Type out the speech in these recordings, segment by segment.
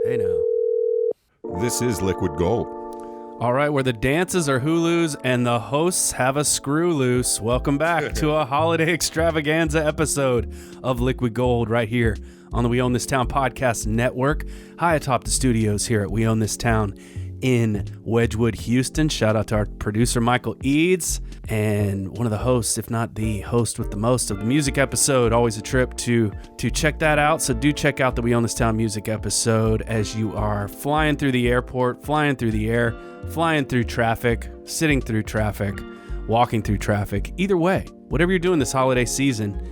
Hey now. This is Liquid Gold. All right, where the dances are Hulus and the hosts have a screw loose. Welcome back to a holiday extravaganza episode of Liquid Gold right here on the We Own This Town podcast network. High atop the studios here at We Own This Town in Wedgwood, Houston. Shout out to our producer, Michael Eads, and one of the hosts, if not the host with the most of the music episode. Always a trip to check that out. So do check out the We Own This Town music episode as you are flying through the airport, flying through the air, flying through traffic, sitting through traffic, walking through traffic. Either way, whatever you're doing this holiday season,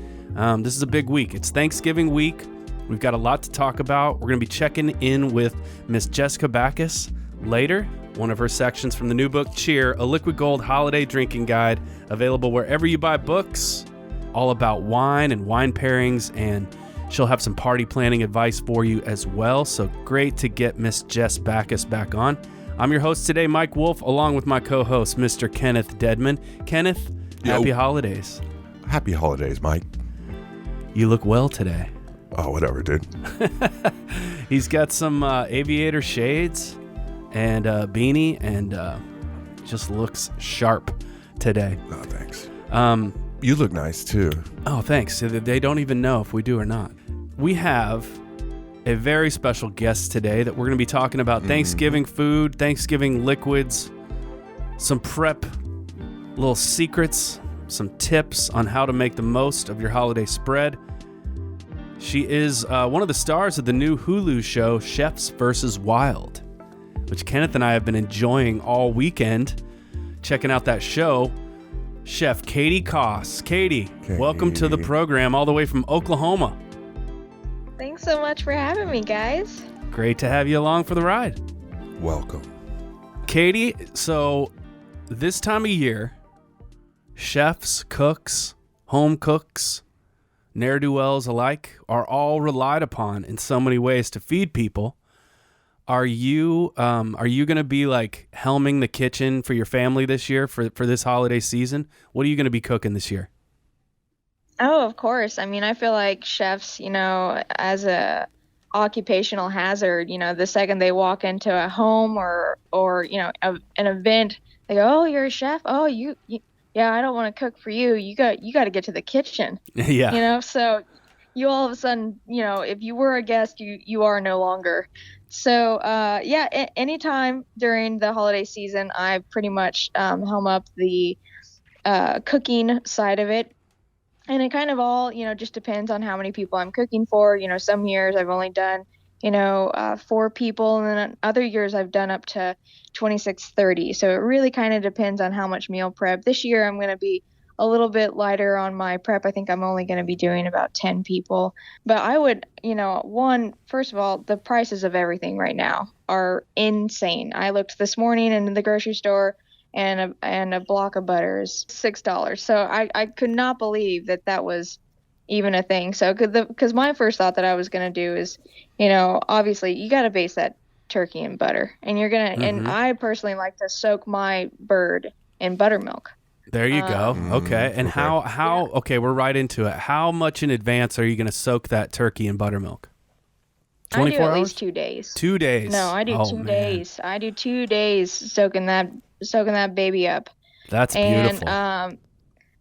this is a big week. It's Thanksgiving week. We've got a lot to talk about. We're going to be checking in with Miss Jessica Backhus later. One of her sections from the new book, Cheer, a Liquid Gold holiday drinking guide, available wherever you buy books, all about wine and wine pairings, and she'll have some party planning advice for you as well. So great to get Miss Jess Backhus back on. I'm your host today, Mike Wolf, along with my co-host, Mr. Kenneth Dedman. Kenneth, happy holidays. Happy holidays, Mike. You look well today. Oh, whatever, dude. He's got some aviator shades and a beanie, and just looks sharp today. Oh, thanks. You look nice, too. Oh, thanks. They don't even know if we do or not. We have a very special guest today that we're going to be talking about Thanksgiving food, Thanksgiving liquids, some prep, little secrets, some tips on how to make the most of your holiday spread. She is one of the stars of the new Hulu show, Chefs vs. Wild, which Kenneth and I have been enjoying all weekend, checking out that show. Chef Katie Coss. Katie, welcome to the program all the way from Oklahoma. Thanks so much for having me, guys. Great to have you along for the ride. Welcome. Katie, so this time of year, chefs, cooks, home cooks, ne'er-do-wells alike are all relied upon in so many ways to feed people. Are you going to be like helming the kitchen for your family this year for this holiday season? What are you going to be cooking this year? Oh, of course. I mean, I feel like chefs, as a occupational hazard, the second they walk into a home or an event, they go, "Oh, you're a chef? Oh, you yeah, I don't want to cook for you. You got to get to the kitchen." Yeah. So you all of a sudden, if you were a guest, you are no longer. So, anytime during the holiday season, I pretty much helm up the cooking side of it. And it kind of all, just depends on how many people I'm cooking for. Some years I've only done, 4 people, and then other years I've done up to 26, 30. So it really kind of depends on how much meal prep. This year I'm going to be a little bit lighter on my prep. I think I'm only going to be doing about 10 people. But I would, first of all, the prices of everything right now are insane. I looked this morning in the grocery store, and a block of butter is $6. So I could not believe that was even a thing. So because my first thought that I was going to do is, obviously you got to base that turkey in butter, and you're going to, and I personally like to soak my bird in buttermilk. There you go. Okay. And how okay, we're right into it. How much in advance are you going to soak that turkey in buttermilk? 24 I do at hours? least 2 days. 2 days. No, I do 2 days. I do 2 days soaking that baby up. That's beautiful. And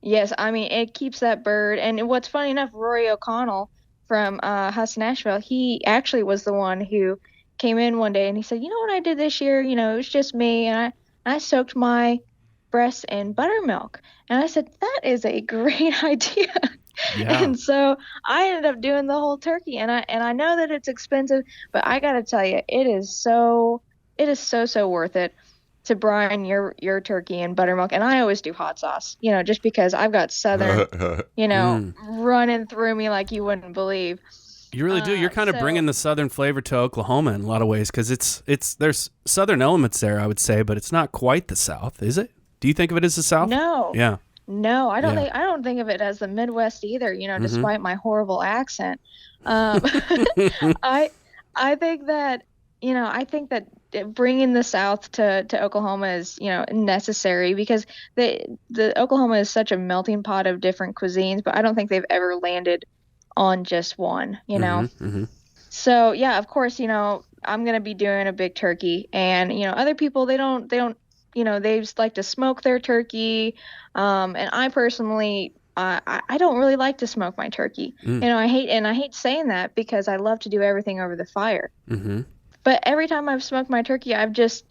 yes, I mean, it keeps that bird. And what's funny enough, Rory O'Connell from Huss Nashville, he actually was the one who came in one day and he said, "You know what I did this year? It was just me, and I soaked my breasts in buttermilk." And I said, "That is a great idea." Yeah. And so I ended up doing the whole turkey, and I know that it's expensive, but I got to tell you, it is so worth it to brine your turkey in buttermilk. And I always do hot sauce, just because I've got Southern, running through me like you wouldn't believe. You really do. You're kind of bringing the Southern flavor to Oklahoma in a lot of ways, because there's Southern elements there, I would say, but it's not quite the South, is it? Do you think of it as the South? No. Yeah. No, I don't think of it as the Midwest either, despite my horrible accent. I think that bringing the South to Oklahoma is, necessary, because the Oklahoma is such a melting pot of different cuisines, but I don't think they've ever landed on just one, So yeah, of course, I'm going to be doing a big turkey, and, other people, they don't, they just like to smoke their turkey. And I personally, I don't really like to smoke my turkey. I hate saying that because I love to do everything over the fire. Mm-hmm. But every time I've smoked my turkey, I've just,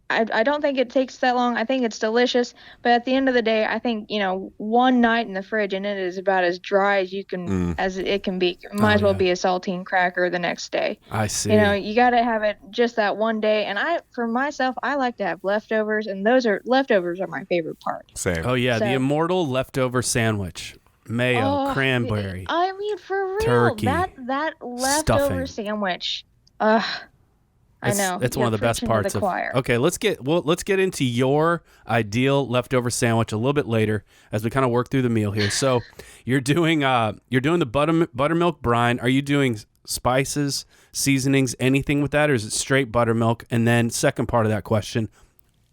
I don't think it takes that long. I think it's delicious. But at the end of the day, I think, one night in the fridge and it is about as dry as as it can be. It might as well be a saltine cracker the next day. I see. You got to have it just that one day. And for myself, I like to have leftovers, and leftovers are my favorite part. Same. Oh, yeah. The immortal leftover sandwich. Mayo, cranberry. I mean, for real. Turkey. That leftover sandwich. I know. It's one of the best parts of. Okay, let's get into your ideal leftover sandwich a little bit later as we kind of work through the meal here. So, you're doing the buttermilk brine. Are you doing spices, seasonings, anything with that, or is it straight buttermilk? And then second part of that question,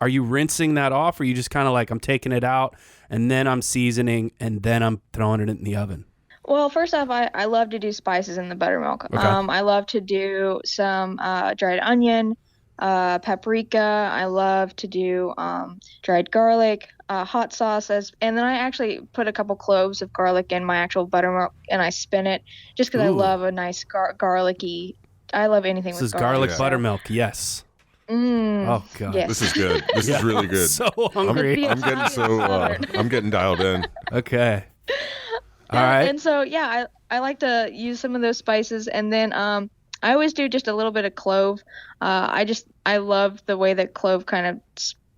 are you rinsing that off, or are you just kind of like, I'm taking it out and then I'm seasoning and then I'm throwing it in the oven? Well, first off, I love to do spices in the buttermilk. Okay. I love to do some dried onion, paprika. I love to do dried garlic, hot sauces, and then I actually put a couple cloves of garlic in my actual buttermilk, and I spin it just because I love a nice garlicky. I love anything with garlic. This is garlic buttermilk, yes. Oh God, yes. This is good. This is really good. So hungry. I'm getting dialed in. Okay. All right. And so, I like to use some of those spices, and then I always do just a little bit of clove. I love the way that clove kind of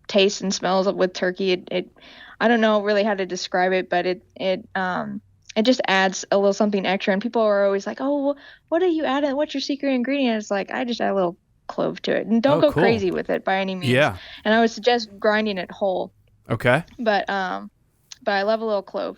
tastes and smells with turkey. I don't know really how to describe it, but it just adds a little something extra. And people are always like, "Oh, well, what do you add? What's your secret ingredient?" It's like, I just add a little clove to it, and don't go crazy with it by any means. Yeah. And I would suggest grinding it whole. Okay. But I love a little clove.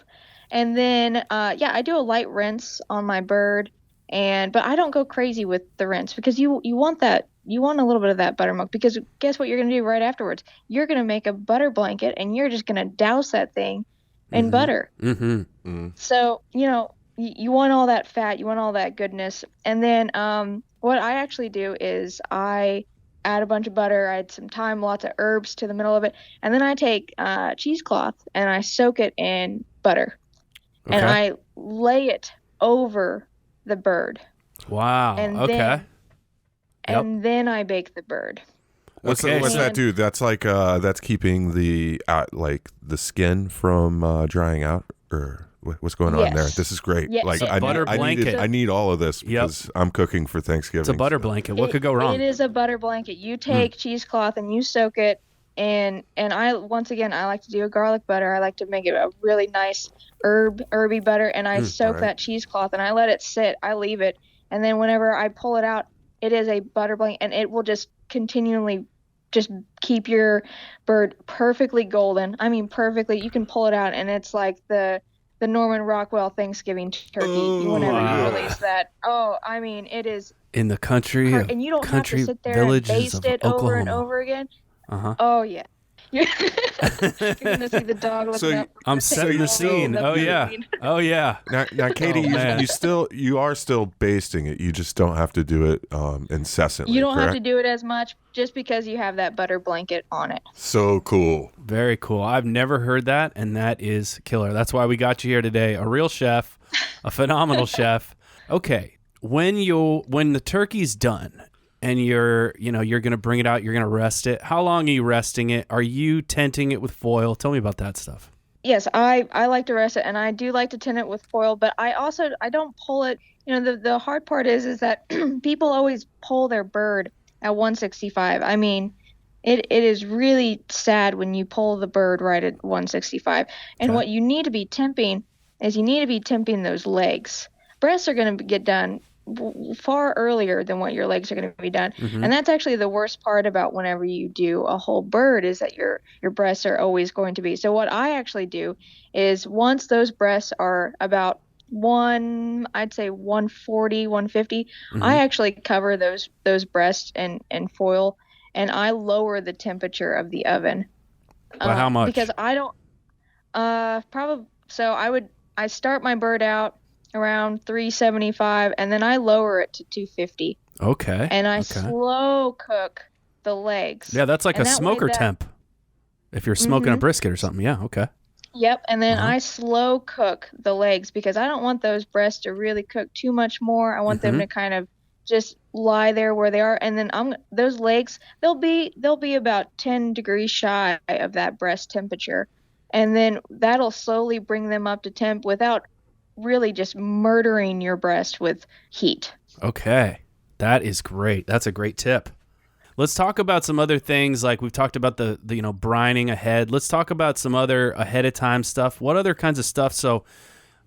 And then, I do a light rinse on my bird, but I don't go crazy with the rinse because you want a little bit of that buttermilk, because guess what you're going to do right afterwards? You're going to make a butter blanket, and you're just going to douse that thing in butter. Mm-hmm. Mm-hmm. So, you want all that fat, you want all that goodness. And then what I actually do is I add a bunch of butter, I add some thyme, lots of herbs to the middle of it, and then I take cheesecloth and I soak it in butter. Okay. And I lay it over the bird. Wow. And then I bake the bird. What's that do? That's like that's keeping the skin from drying out, or what's going on there? This is great. Yes. Like blanket. I need all of this because I'm cooking for Thanksgiving. It's a butter blanket. What could go wrong? It is a butter blanket. You take cheesecloth and you soak it. And I like to do a garlic butter. I like to make it a really nice herby butter, and I soak that cheesecloth and I let it sit. I leave it, and then whenever I pull it out, it is a butter blanket, and it will just continually just keep your bird perfectly golden. I mean, perfectly. You can pull it out, and it's like the Norman Rockwell Thanksgiving turkey. Whenever you release that, I mean, it is in the country, and you don't have to sit there and baste it over and over again. Uh-huh. Oh yeah. You're gonna see the dog looking up. I'm setting the scene. Oh yeah. Oh yeah. Now Katie, you are still basting it. You just don't have to do it incessantly. You don't have to do it as much just because you have that butter blanket on it. So cool. Very cool. I've never heard that, and that is killer. That's why we got you here today. A real chef, a phenomenal chef. Okay. When the turkey's done, and you're going to bring it out, you're going to rest it. How long are you resting it? Are you tenting it with foil? Tell me about that stuff. Yes, I like to rest it, and I do like to tent it with foil, but I don't pull it. The hard part is that people always pull their bird at 165. I mean, it is really sad when you pull the bird right at 165. And what you need to be temping is those legs. Breasts are going to get done far earlier than what your legs are going to be done. Mm-hmm. And that's actually the worst part about whenever you do a whole bird, is that your breasts are always going to be. So what I actually do is, once those breasts are about I'd say 140, 150, mm-hmm. I actually cover those breasts in foil, and I lower the temperature of the oven. By how much? Because I don't I start my bird out around 375, and then I lower it to 250. Okay. And I Okay. slow cook the legs. Yeah, that's like And a smoker temp. If you're smoking a brisket or something. Yeah, okay. Yep, and then I slow cook the legs because I don't want those breasts to really cook too much more. I want them to kind of just lie there where they are, and then those legs, they'll be about 10 degrees shy of that breast temperature, and then that'll slowly bring them up to temp without really just murdering your breast with heat. Okay. That is great. That's a great tip. Let's talk about some other things. Like we've talked about the brining ahead. Let's talk about some other ahead of time stuff. What other kinds of stuff? So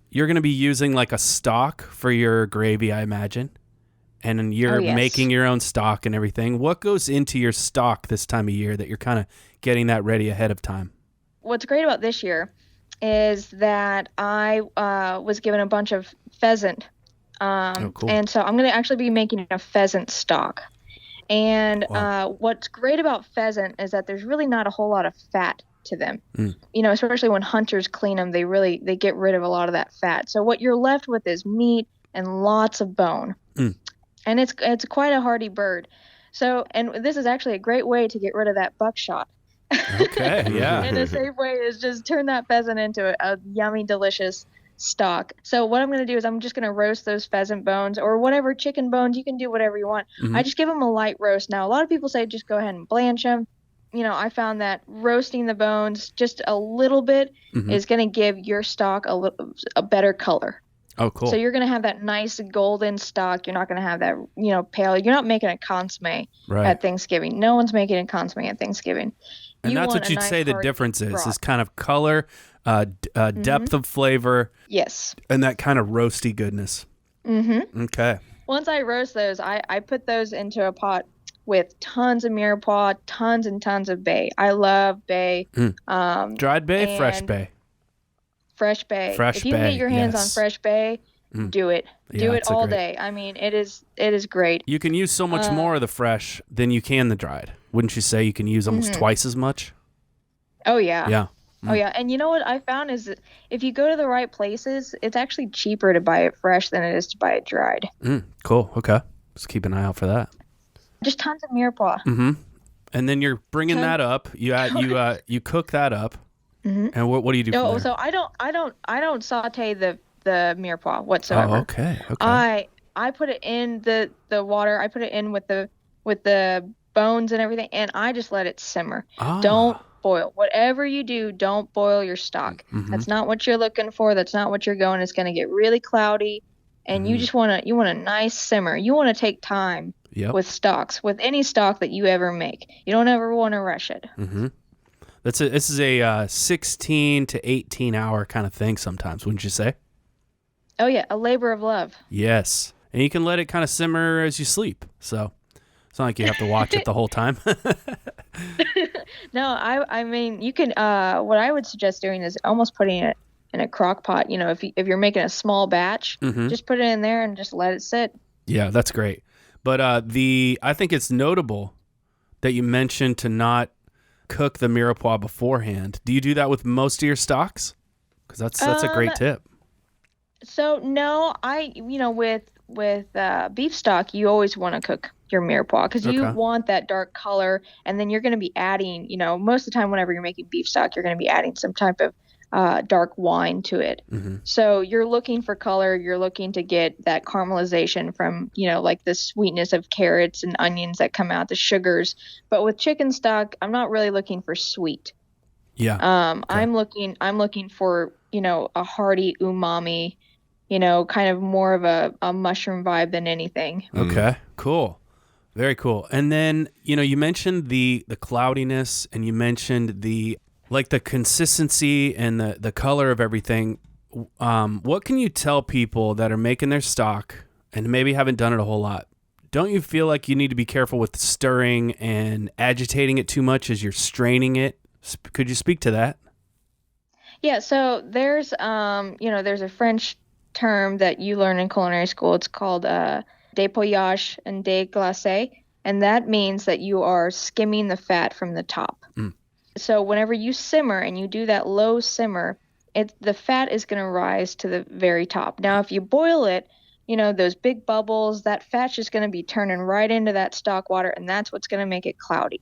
you're going to be using like a stock for your gravy, I imagine. And then you're making your own stock and everything. What goes into your stock this time of year that you're kind of getting that ready ahead of time? What's great about this year is that I was given a bunch of pheasant. Cool. And so I'm going to actually be making a pheasant stock. And what's great about pheasant is that there's really not a whole lot of fat to them. Especially when hunters clean them, they get rid of a lot of that fat. So what you're left with is meat and lots of bone. And it's quite a hardy bird. So, and this is actually a great way to get rid of that buckshot. Okay, yeah. And a safe way is just turn that pheasant into a yummy, delicious stock. So what I'm going to do is I'm just going to roast those pheasant bones or whatever chicken bones. You can do whatever you want. I just give them a light roast. Now, a lot of people say just go ahead and blanch them. I found that roasting the bones just a little bit is going to give your stock a better color. Oh, cool. So you're going to have that nice golden stock. You're not going to have that, pale. You're not making a consume at Thanksgiving. No one's making a consume at Thanksgiving. And that's what you'd say the difference is kind of color, depth of flavor. Yes. And that kind of roasty goodness. Okay. Once I roast those, I put those into a pot with tons of mirepoix, tons and tons of bay. I love bay. Dried bay, fresh bay? Fresh bay. If you can get your hands on fresh bay, do it. Do it all day. I mean, it is great. You can use so much more of the fresh than you can the dried. Wouldn't you say you can use almost twice as much? Oh, yeah. Yeah. Oh, yeah. And you know what I found is that if you go to the right places, it's actually cheaper to buy it fresh than it is to buy it dried. Cool. Okay. Let's keep an eye out for that. Just tons of mirepoix. And then you're bringing that up. You cook that up. And what do you do? No, so I don't saute the mirepoix whatsoever. Oh, okay. I put it in the water. I put it in with the bones and everything, and I just let it simmer. Don't boil. Whatever you do, don't boil your stock. That's not what you're looking for. That's not what you're going. It's going to get really cloudy, and you just want a nice simmer. You want to take time with stocks, with any stock that you ever make. You don't ever want to rush it. This is a 16 to 18 hour kind of thing sometimes, wouldn't you say? Oh, yeah. A labor of love. Yes. And you can let it kind of simmer as you sleep. So it's not like you have to watch it the whole time. No, I mean, you can, what I would suggest doing is almost putting it in a crock pot. If you're making a small batch, just put it in there and just let it sit. Yeah, that's great. But I think it's notable that you mentioned to not cook the mirepoix beforehand. Do you do that with most of your stocks? Because that's a great tip. So no, with beef stock, you always want to cook your mirepoix because you want that dark color, and then you're going to be adding, most of the time whenever you're making beef stock, you're going to be adding some type of dark wine to it. So you're looking for color, you're looking to get that caramelization from, like the sweetness of carrots and onions that come out, the sugars. But with chicken stock, I'm not really looking for sweet. Yeah. I'm looking for, a hearty umami, kind of more of a mushroom vibe than anything. Okay, cool. Very cool. And then, you mentioned the cloudiness, and you mentioned the consistency and the color of everything. What can you tell people that are making their stock and maybe haven't done it a whole lot? Don't you feel like you need to be careful with stirring and agitating it too much as you're straining it? Could you speak to that? Yeah, so there's there's a French term that you learn in culinary school. It's called dépouillage and déglacé, and that means that you are skimming the fat from the top. So whenever you simmer and you do that low simmer, the fat is going to rise to the very top. Now, if you boil it, those big bubbles, that fat's just going to be turning right into that stock water, and that's what's going to make it cloudy.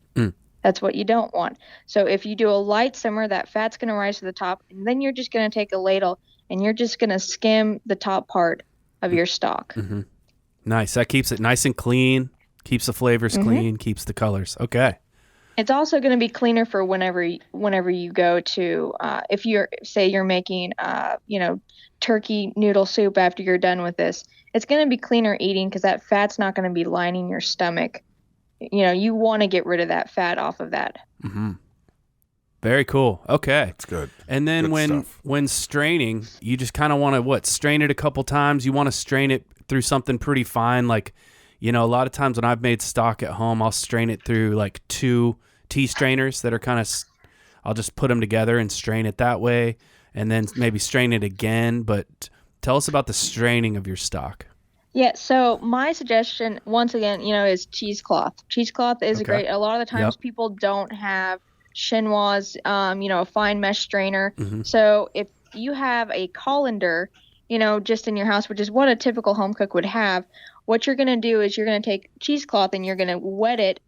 That's what you don't want. So if you do a light simmer, that fat's going to rise to the top, and then you're just going to take a ladle and you're just going to skim the top part of your stock. Nice. That keeps it nice and clean, keeps the flavors clean, keeps the colors. Okay. It's also going to be cleaner for whenever you go to, if you're making, turkey noodle soup after you're done with this, it's going to be cleaner eating because that fat's not going to be lining your stomach. You want to get rid of that fat off of that. Very cool. Okay. That's good. And then Good when straining, you just kind of want to strain it a couple times. You want to strain it through something pretty fine. Like, a lot of times when I've made stock at home, I'll strain it through like 2 tea strainers that are kind of, I'll just put them together and strain it that way, and then maybe strain it again. But tell us about the straining of your stock. Yeah, so my suggestion, once again, is cheesecloth. Cheesecloth is great. A lot of the times people don't have chinois, a fine mesh strainer. So if you have a colander, just in your house, which is what a typical home cook would have, what you're going to do is you're going to take cheesecloth and you're going to wet it,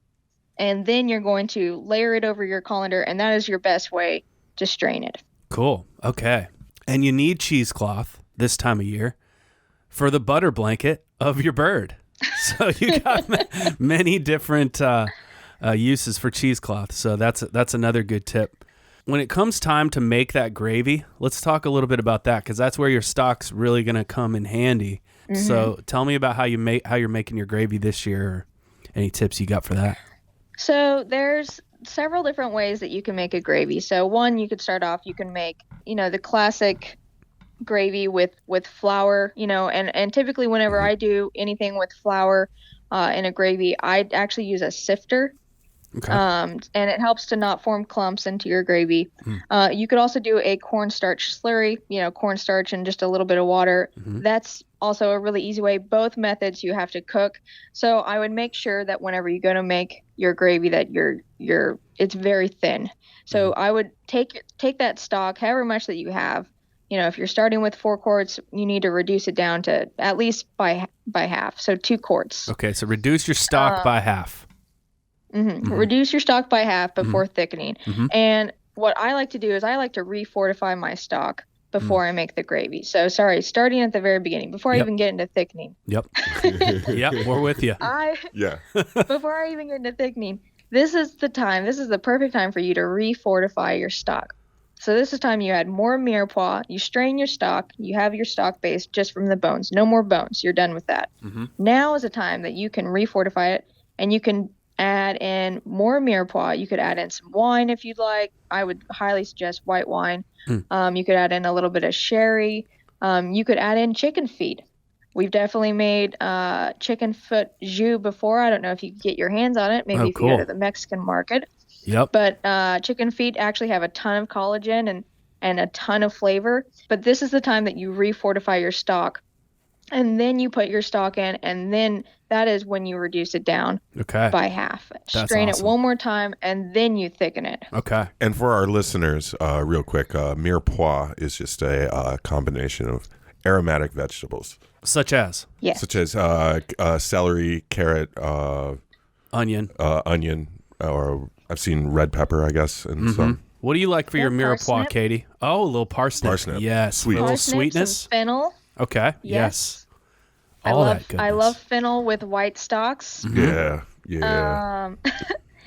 and then you're going to layer it over your colander, and that is your best way to strain it. Cool. Okay. And you need cheesecloth this time of year for the butter blanket of your bird. So you got many different uses for cheesecloth. So that's another good tip. When it comes time to make that gravy, let's talk a little bit about that, because that's where your stock's really going to come in handy. So tell me about how you're making your gravy this year, or any tips you got for that. So there's several different ways that you can make a gravy. So one, you could start off, you can make, the classic gravy with flour, and typically whenever I do anything with flour in a gravy, I actually use a sifter. Okay. And it helps to not form clumps into your gravy. You could also do a cornstarch slurry, cornstarch and just a little bit of water. That's also a really easy way. Both methods you have to cook. So I would make sure that whenever you go to make your gravy that it's very thin. So I would take that stock, however much that you have. If you're starting with 4 quarts, you need to reduce it down to at least by half. So 2 quarts. Okay. So reduce your stock by half. Reduce your stock by half before thickening. And what I like to do is I like to refortify my stock before I make the gravy. So starting at the very beginning, before I even get into thickening. Yep, we're with you. Before I even get into thickening, this is the perfect time for you to refortify your stock. So this is time you add more mirepoix, you strain your stock, you have your stock base just from the bones. No more bones. You're done with that. Now is a time that you can refortify it, and you can add in more mirepoix. You could add in some wine if you'd like. I would highly suggest white wine. You could add in a little bit of sherry. You could add in chicken feet. We've definitely made chicken foot jus before. I don't know if you can get your hands on it. Maybe if you go to the Mexican market. But chicken feet actually have a ton of collagen and a ton of flavor. But this is the time that you refortify your stock. And then you put your stock in, and then that is when you reduce it down by half. Strain it one more time, and then you thicken it. Okay. And for our listeners, real quick, mirepoix is just a combination of aromatic vegetables. Such as? Yes. Such as celery, carrot, onion, or I've seen red pepper, I guess, and some. What do you like for your mirepoix, parsnip. Katie? Oh, a little parsnip. Yes. Sweet. A little Parsnip, sweetness. some fennel. Okay. Yes. I love fennel with white stalks. Yeah.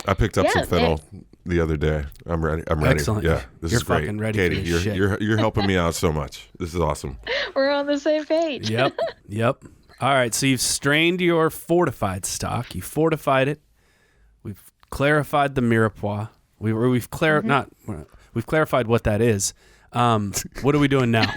I picked up some fennel the other day. I'm ready. Excellent. Yeah, this You're is great. fucking ready Katie, for this shit. you're helping me out so much. This is awesome. We're on the same page. Yep. All right. So you've strained your fortified stock. You fortified it. We've clarified the mirepoix. We've clarified what that is. What are we doing now?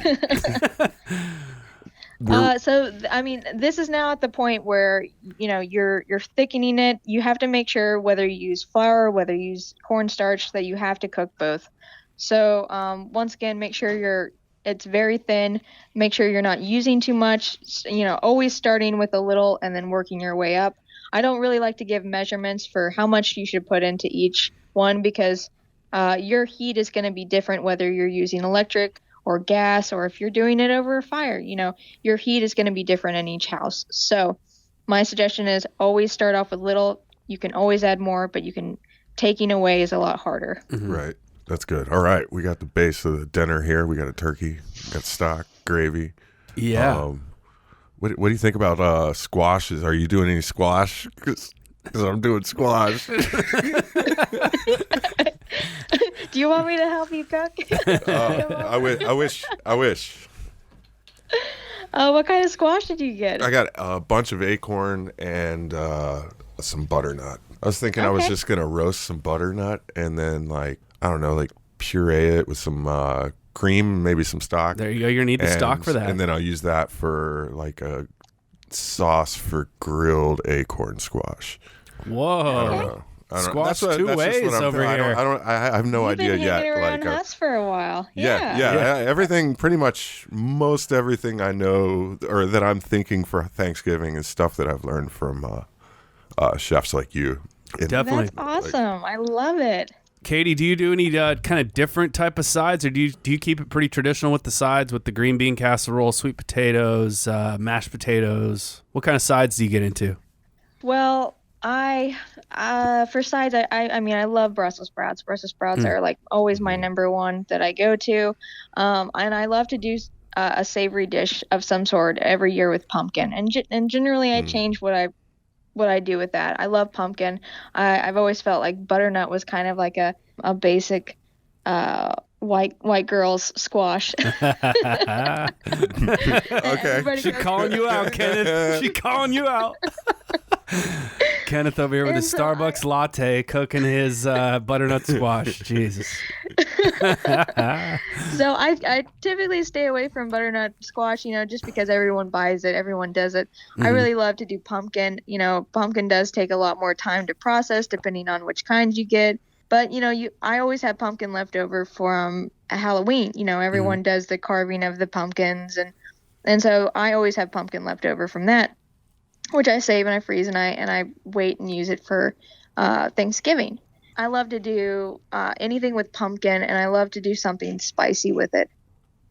This is now at the point where, you're thickening it. You have to make sure whether you use flour, whether you use cornstarch, that you have to cook both. So, once again, make sure it's very thin. Make sure you're not using too much, always starting with a little and then working your way up. I don't really like to give measurements for how much you should put into each one, because your heat is going to be different whether you're using electric or gas, or if you're doing it over a fire, your heat is going to be different in each house. So my suggestion is always start off with little. You can always add more, but taking away is a lot harder. Mm-hmm. Right. That's good. All right. We got the base of the dinner here. We got a turkey, got stock, gravy. Yeah. What do you think about squashes? Are you doing any squash? Because I'm doing squash. Do you want me to help you cook? I wish. What kind of squash did you get? I got a bunch of acorn and some butternut. I was thinking I was just going to roast some butternut and then, puree it with some cream, maybe some stock. There you go. You're going to need the stock for that. And then I'll use that for, a sauce for grilled acorn squash. Whoa. I don't know. Squash two ways over here. I have no idea You've been yet. hanging around us for a while. Yeah. Everything, pretty much most everything I know or that I'm thinking for Thanksgiving is stuff that I've learned from chefs like you. Definitely. That's awesome. I love it. Katie, do you do any kind of different type of sides, or do you keep it pretty traditional with the sides, with the green bean casserole, sweet potatoes, mashed potatoes? What kind of sides do you get into? Well, for sides, I love Brussels sprouts. Brussels sprouts are always my number one that I go to. And I love to do a savory dish of some sort every year with pumpkin. And generally I change what I do with that. I love pumpkin. I've always felt like butternut was kind of like a basic white girls squash. Okay. She's calling you out, Kenneth. She's calling you out. Kenneth over here with his Starbucks latte cooking his butternut squash. Jesus. So I typically stay away from butternut squash, just because everyone buys it, everyone does it. Mm-hmm. I really love to do pumpkin. Pumpkin does take a lot more time to process depending on which kinds you get. But, I always have pumpkin left over from Halloween. Everyone does the carving of the pumpkins. And so I always have pumpkin left over from that, which I save and I freeze and I wait and use it for Thanksgiving. I love to do anything with pumpkin, and I love to do something spicy with it.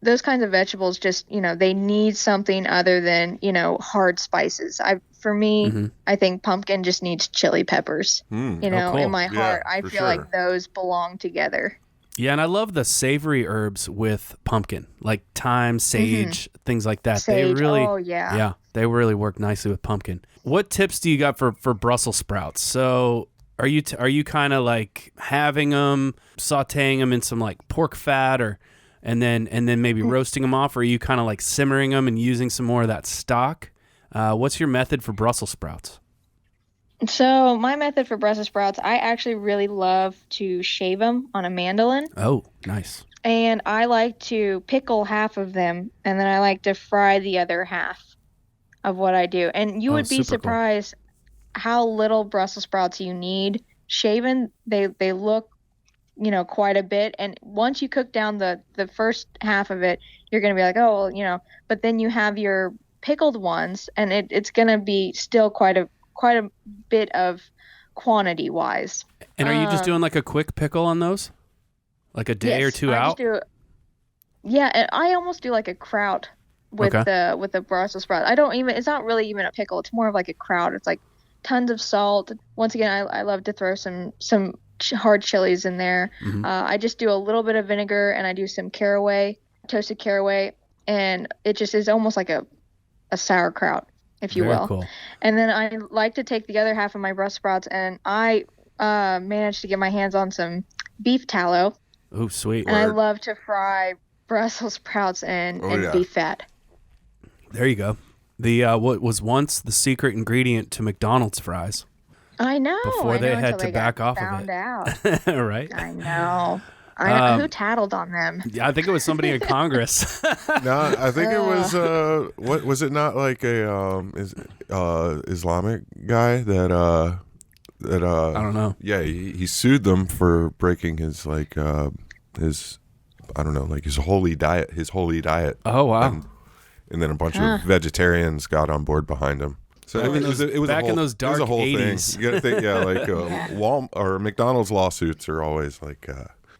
Those kinds of vegetables just, they need something other than, hard spices. For me, I think pumpkin just needs chili peppers. Cool. In my heart, I feel like those belong together. Yeah, and I love the savory herbs with pumpkin, like thyme, sage, things like that. Sage. They really, they really work nicely with pumpkin. What tips do you got for Brussels sprouts? So are you kind of like having them, sautéing them in some like pork fat, and then maybe roasting them off, or are you kind of like simmering them and using some more of that stock? What's your method for Brussels sprouts? So my method for Brussels sprouts, I actually really love to shave them on a mandolin. Oh, nice. And I like to pickle half of them, and then I like to fry the other half of what I do. And you would be surprised how little Brussels sprouts you need. Shaven, they look, quite a bit. And once you cook down the first half of it, you're going to be like, oh, well, but then you have your pickled ones, and it's going to be still quite a bit of quantity wise. And are you just doing like a quick pickle on those? Like a day or two out? And I almost do like a kraut with the Brussels sprout. It's not really even a pickle. It's more of like a kraut. It's like tons of salt. Once again, I love to throw some hard chilies in there. Mm-hmm. I just do a little bit of vinegar, and I do some toasted caraway, and it just is almost like a sauerkraut, if you will. Cool. And then I like to take the other half of my Brussels sprouts, and I managed to get my hands on some beef tallow. Oh, sweet. And I love to fry Brussels sprouts and beef fat. There you go. The what was once the secret ingredient to McDonald's fries. I know. Before they had to back off of it. Out. Right? I know. Who tattled on them? Yeah, I think it was somebody in Congress. No, I think it was what was it not like a Islamic guy that I don't know. Yeah, he sued them for breaking his his holy diet. Oh wow. And then a bunch of vegetarians got on board behind him. So it was back in those dark 80s. Thing. You got to think, Walmart or McDonald's lawsuits are always like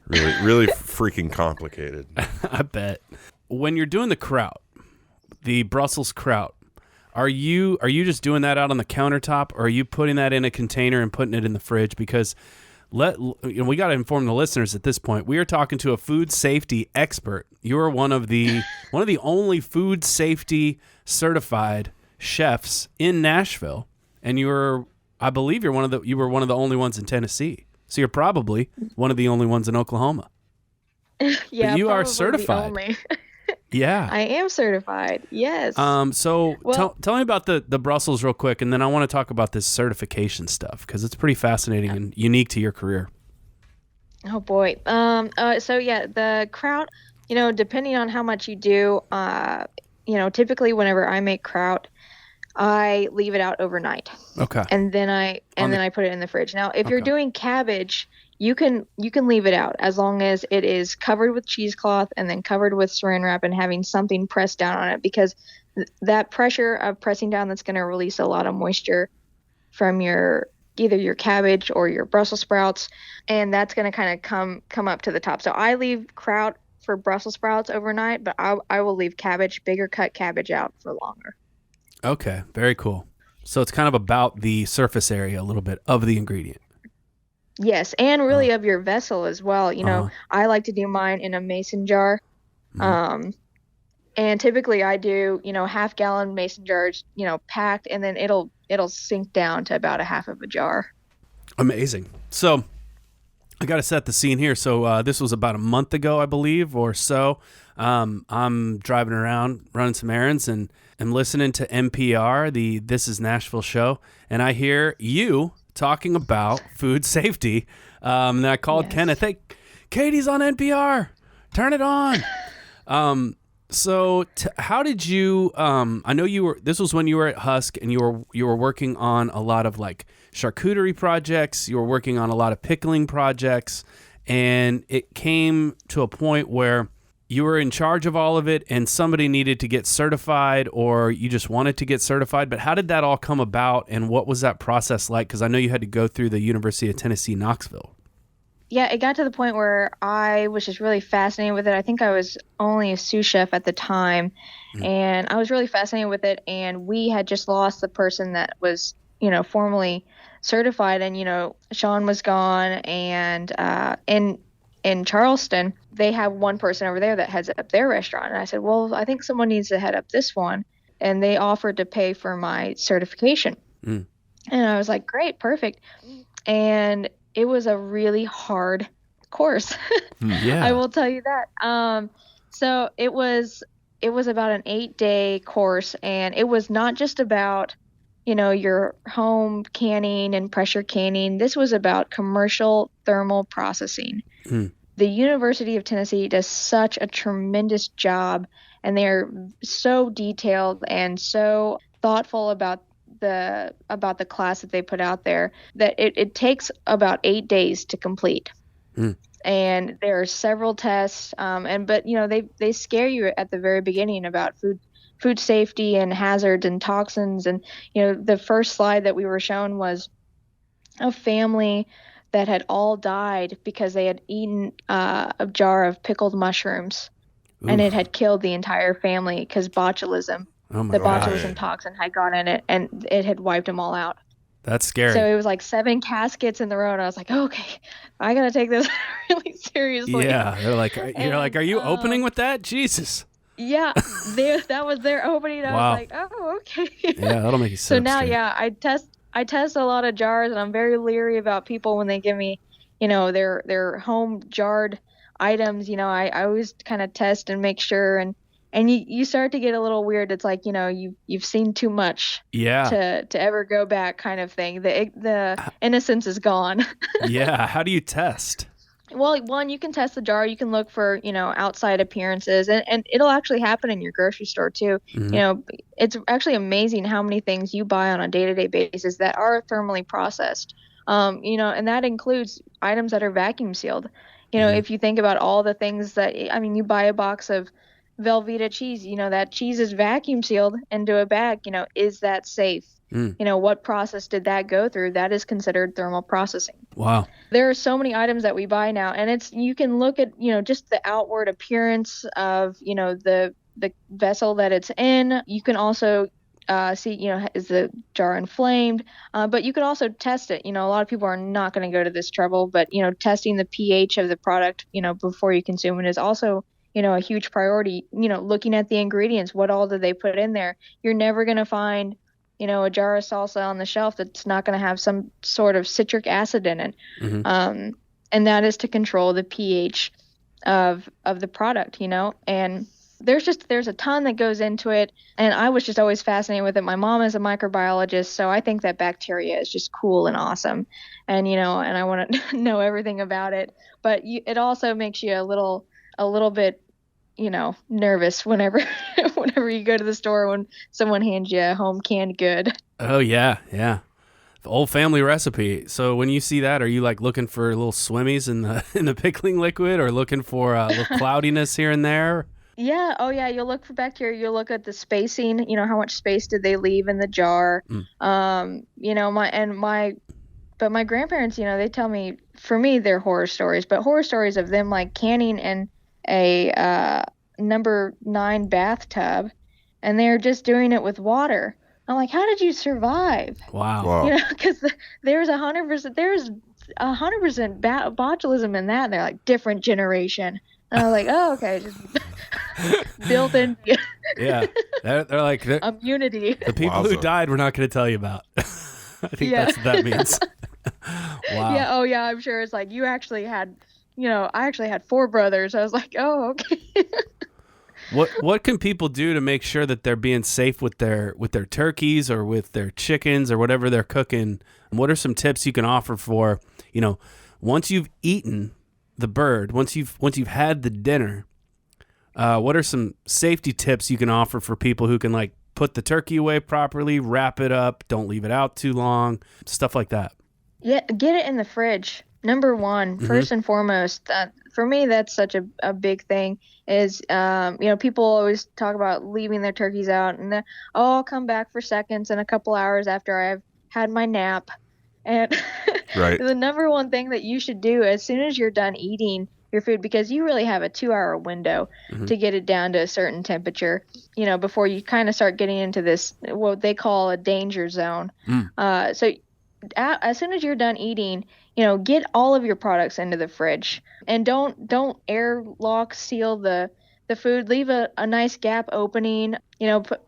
Really freaking complicated. I bet. When you're doing the kraut, the Brussels kraut, are you just doing that out on the countertop, or are you putting that in a container and putting it in the fridge? Because we got to inform the listeners at this point. We are talking to a food safety expert. You are one of the only food safety certified chefs in Nashville, and I believe you were one of the only ones in Tennessee. So you're probably one of the only ones in Oklahoma. Yeah, but you are probably certified. the only. Yeah. I am certified. Yes. So tell me about the Brussels real quick, and then I want to talk about this certification stuff because it's pretty fascinating and unique to your career. Oh boy. So yeah, the kraut, depending on how much you do, typically whenever I make kraut, I leave it out overnight. Okay. And then I put it in the fridge. Now, if you're doing cabbage, you can leave it out as long as it is covered with cheesecloth and then covered with saran wrap and having something pressed down on it, because that pressure of pressing down, that's going to release a lot of moisture from either your cabbage or your Brussels sprouts, and that's going to kind of come up to the top. So I leave kraut for Brussels sprouts overnight, but I will leave bigger cut cabbage out for longer. Okay, very cool. So it's kind of about the surface area a little bit of the ingredient. Yes, and really of your vessel as well. I like to do mine in a mason jar. And typically I do, half-gallon mason jars, packed, and then it'll sink down to about a half of a jar. Amazing. So I got to set the scene here. So this was about a month ago, I believe, or so. I'm driving around, running some errands, and I'm listening to NPR, the This Is Nashville show, and I hear you talking about food safety. And I called Kenneth. Hey, Katie's on NPR. Turn it on. So how did you? I know this was when you were at Husk, and you were working on a lot of like charcuterie projects. You were working on a lot of pickling projects, and it came to a point where you were in charge of all of it, and somebody needed to get certified, or you just wanted to get certified. But how did that all come about, and what was that process like? Because I know you had to go through the University of Tennessee, Knoxville. Yeah, it got to the point where I was just really fascinated with it. I think I was only a sous chef at the time, and I was really fascinated with it. And we had just lost the person that was, formally certified, and Sean was gone, and in Charleston, they have one person over there that heads up their restaurant. And I said, well, I think someone needs to head up this one. And they offered to pay for my certification. And I was like, great, perfect. And it was a really hard course. Yeah. I will tell you that. So it was about an 8-day course, and it was not just about, your home canning and pressure canning. This was about commercial thermal processing. The University of Tennessee does such a tremendous job, and they're so detailed and so thoughtful about the class that they put out there that it takes about 8 days to complete. And there are several tests, but they scare you at the very beginning about food safety and hazards and toxins. And the first slide that we were shown was a family that had all died because they had eaten a jar of pickled mushrooms. Oof. And it had killed the entire family because botulism. The botulism toxin had gone in it, and it had wiped them all out. That's scary. So it was like 7 caskets in the row, and I was like, okay, I gotta take this really seriously. Yeah, they're like, are you opening with that? Jesus. Yeah, that was their opening. I was like, oh, okay. Yeah, that'll make you so now, I test a lot of jars, and I'm very leery about people when they give me, their home jarred items. I always kind of test and make sure, and you start to get a little weird. It's like, you've seen too much to ever go back, kind of thing. The innocence is gone. Yeah. How do you test? Well, one, you can test the jar. You can look for, outside appearances, and it'll actually happen in your grocery store too. Mm-hmm. It's actually amazing how many things you buy on a day-to-day basis that are thermally processed. And that includes items that are vacuum sealed. If you think about all the things that, you buy a box of Velveeta cheese, that cheese is vacuum sealed into a bag. Is that safe? What process did that go through? That is considered thermal processing. Wow. There are so many items that we buy now, and you can look at, just the outward appearance of, the vessel that it's in. You can also see, is the jar inflamed? But you could also test it. A lot of people are not going to go to this trouble, but, testing the pH of the product, before you consume it is also, a huge priority. Looking at the ingredients, what all did they put in there? You're never going to find, a jar of salsa on the shelf that's not going to have some sort of citric acid in it. And that is to control the pH of the product, and there's a ton that goes into it. And I was just always fascinated with it. My mom is a microbiologist, so I think that bacteria is just cool and awesome. And, and I want to know everything about it. But it also makes you a little bit, nervous whenever you go to the store when someone hands you a home canned good. Oh, yeah. Yeah. The old family recipe. So when you see that, are you like looking for little swimmies in the pickling liquid, or looking for a little cloudiness here and there? Yeah. Oh, yeah. You'll look for bacteria. You'll look at the spacing. How much space did they leave in the jar? But my grandparents, they tell me, for me, they're horror stories, but horror stories of them like canning in a number 9 bathtub, and they're just doing it with water. I'm like, how did you survive? Wow. Because there's 100% botulism in that. And they're like, different generation. And I was like, oh, okay, just built in. Yeah, they're like immunity. The people who died, we're not going to tell you about. I think that's what that means. Wow. Yeah. Oh, yeah. I'm sure it's like you actually had. I actually had 4 brothers. I was like, oh, okay. What can people do to make sure that they're being safe with their turkeys or with their chickens or whatever they're cooking? What are some tips you can offer for, once you've eaten the bird, once you've had the dinner, what are some safety tips you can offer for people who can like put the turkey away properly, wrap it up, don't leave it out too long, stuff like that? Yeah, get it in the fridge. Number one, first and foremost, for me, that's such a big thing is, people always talk about leaving their turkeys out and then, I'll come back for seconds and a couple hours after I've had my nap. And right. The number one thing that you should do as soon as you're done eating your food, because you really have a 2-hour window to get it down to a certain temperature, before you kind of start getting into this, what they call a danger zone. So as soon as you're done eating, get all of your products into the fridge, and don't airlock seal the food. Leave a nice gap opening.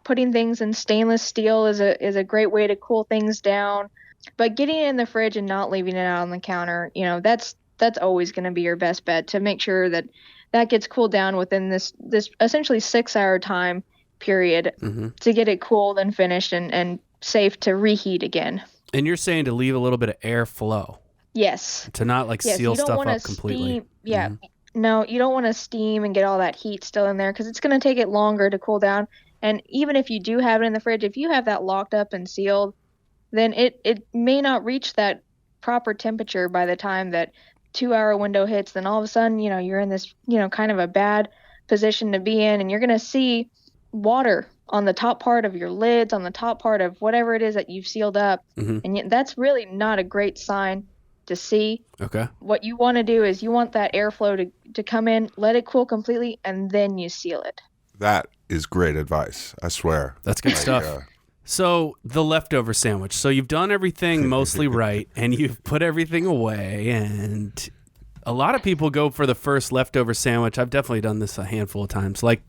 Putting things in stainless steel is a great way to cool things down. But getting it in the fridge and not leaving it out on the counter, that's always going to be your best bet to make sure that gets cooled down within this essentially 6-hour time period to get it cooled and finished and safe to reheat again. And you're saying to leave a little bit of air flow. Yes. To not seal stuff up completely. Yeah. No, you don't want to steam and get all that heat still in there because it's going to take it longer to cool down. And even if you do have it in the fridge, if you have that locked up and sealed, then it may not reach that proper temperature by the time that 2-hour window hits. Then all of a sudden, you're in this, kind of a bad position to be in, and you're going to see water on the top part of your lids, on the top part of whatever it is that you've sealed up. And that's really not a great sign to see. Okay. What you want to do is you want that airflow to come in, let it cool completely, and then you seal it. That is great advice. I swear. That's good stuff. So the leftover sandwich. So you've done everything mostly right, and you've put everything away, and a lot of people go for the first leftover sandwich. I've definitely done this a handful of times, like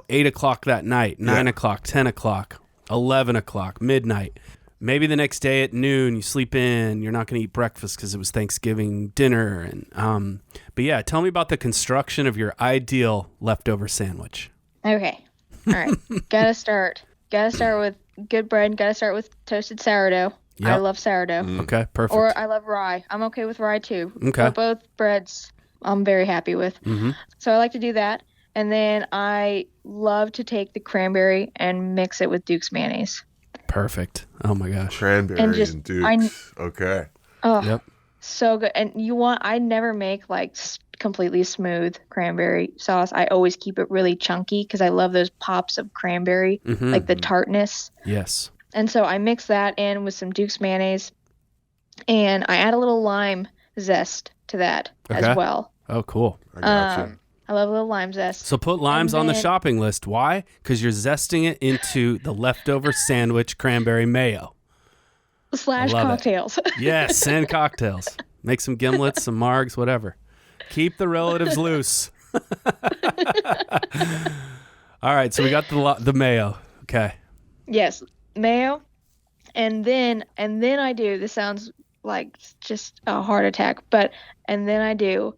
8 o'clock that night, 9 o'clock, 10 o'clock, 11 o'clock, midnight. Maybe the next day at noon you sleep in. You're not going to eat breakfast because it was Thanksgiving dinner. And but yeah, tell me about the construction of your ideal leftover sandwich. Okay, all right. Gotta start with good bread. Gotta start with toasted sourdough. Yep. I love sourdough. Okay, perfect. Or I love rye. I'm okay with rye too. Okay. But both breads I'm very happy with. So I like to do that. And then I love to take the cranberry and mix it with Duke's mayonnaise. Perfect. Oh my gosh. Cranberry and Duke's. Okay. Oh, yep. So good. And I never make like completely smooth cranberry sauce. I always keep it really chunky because I love those pops of cranberry, like the tartness. Yes. And so I mix that in with some Duke's mayonnaise, and I add a little lime zest to that as well. Oh, cool. I gotcha. I love a little lime zest. So put limes on the shopping list. Why? Because you're zesting it into the leftover sandwich cranberry mayo. / cocktails. Yes, and cocktails. Make some gimlets, some margs, whatever. Keep the relatives loose. All right, so we got the mayo. Okay. Yes, mayo. And then I do, this sounds like just a heart attack, and then I do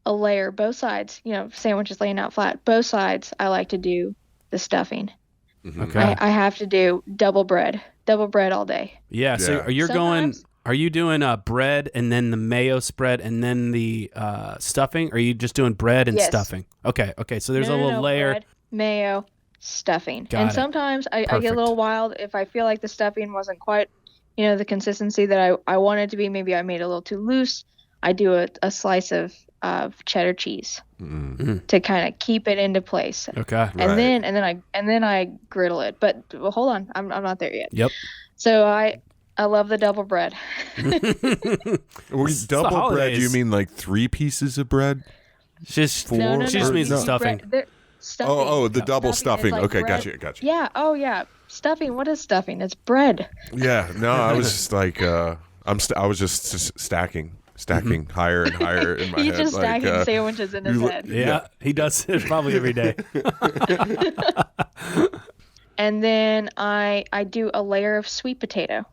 a layer, both sides, sandwiches laying out flat, both sides, I like to do the stuffing. Okay. I have to do double bread all day. Yeah, so are you doing bread and then the mayo spread and then the stuffing? Or are you just doing bread and stuffing? Okay, so there's a little layer. Bread, mayo, stuffing. Got it. Sometimes I get a little wild if I feel like the stuffing wasn't quite, the consistency that I want it to be. Maybe I made it a little too loose. I do a slice of cheddar cheese to kind of keep it into place. Okay. And then I griddle it. But hold on, I'm not there yet. Yep. So I love the double bread. Double bread? Do you mean like 3 pieces of bread? Just 4? No. She just means the stuffing. Stuffing. Oh, the double stuffing. Like okay, bread. gotcha. Yeah. Oh, yeah. Stuffing. What is stuffing? It's bread. Yeah. No, I was just like, I was just stacking higher and higher in my head. He's just stacking sandwiches in his head. Yeah, he does it probably every day. And then I do a layer of sweet potato.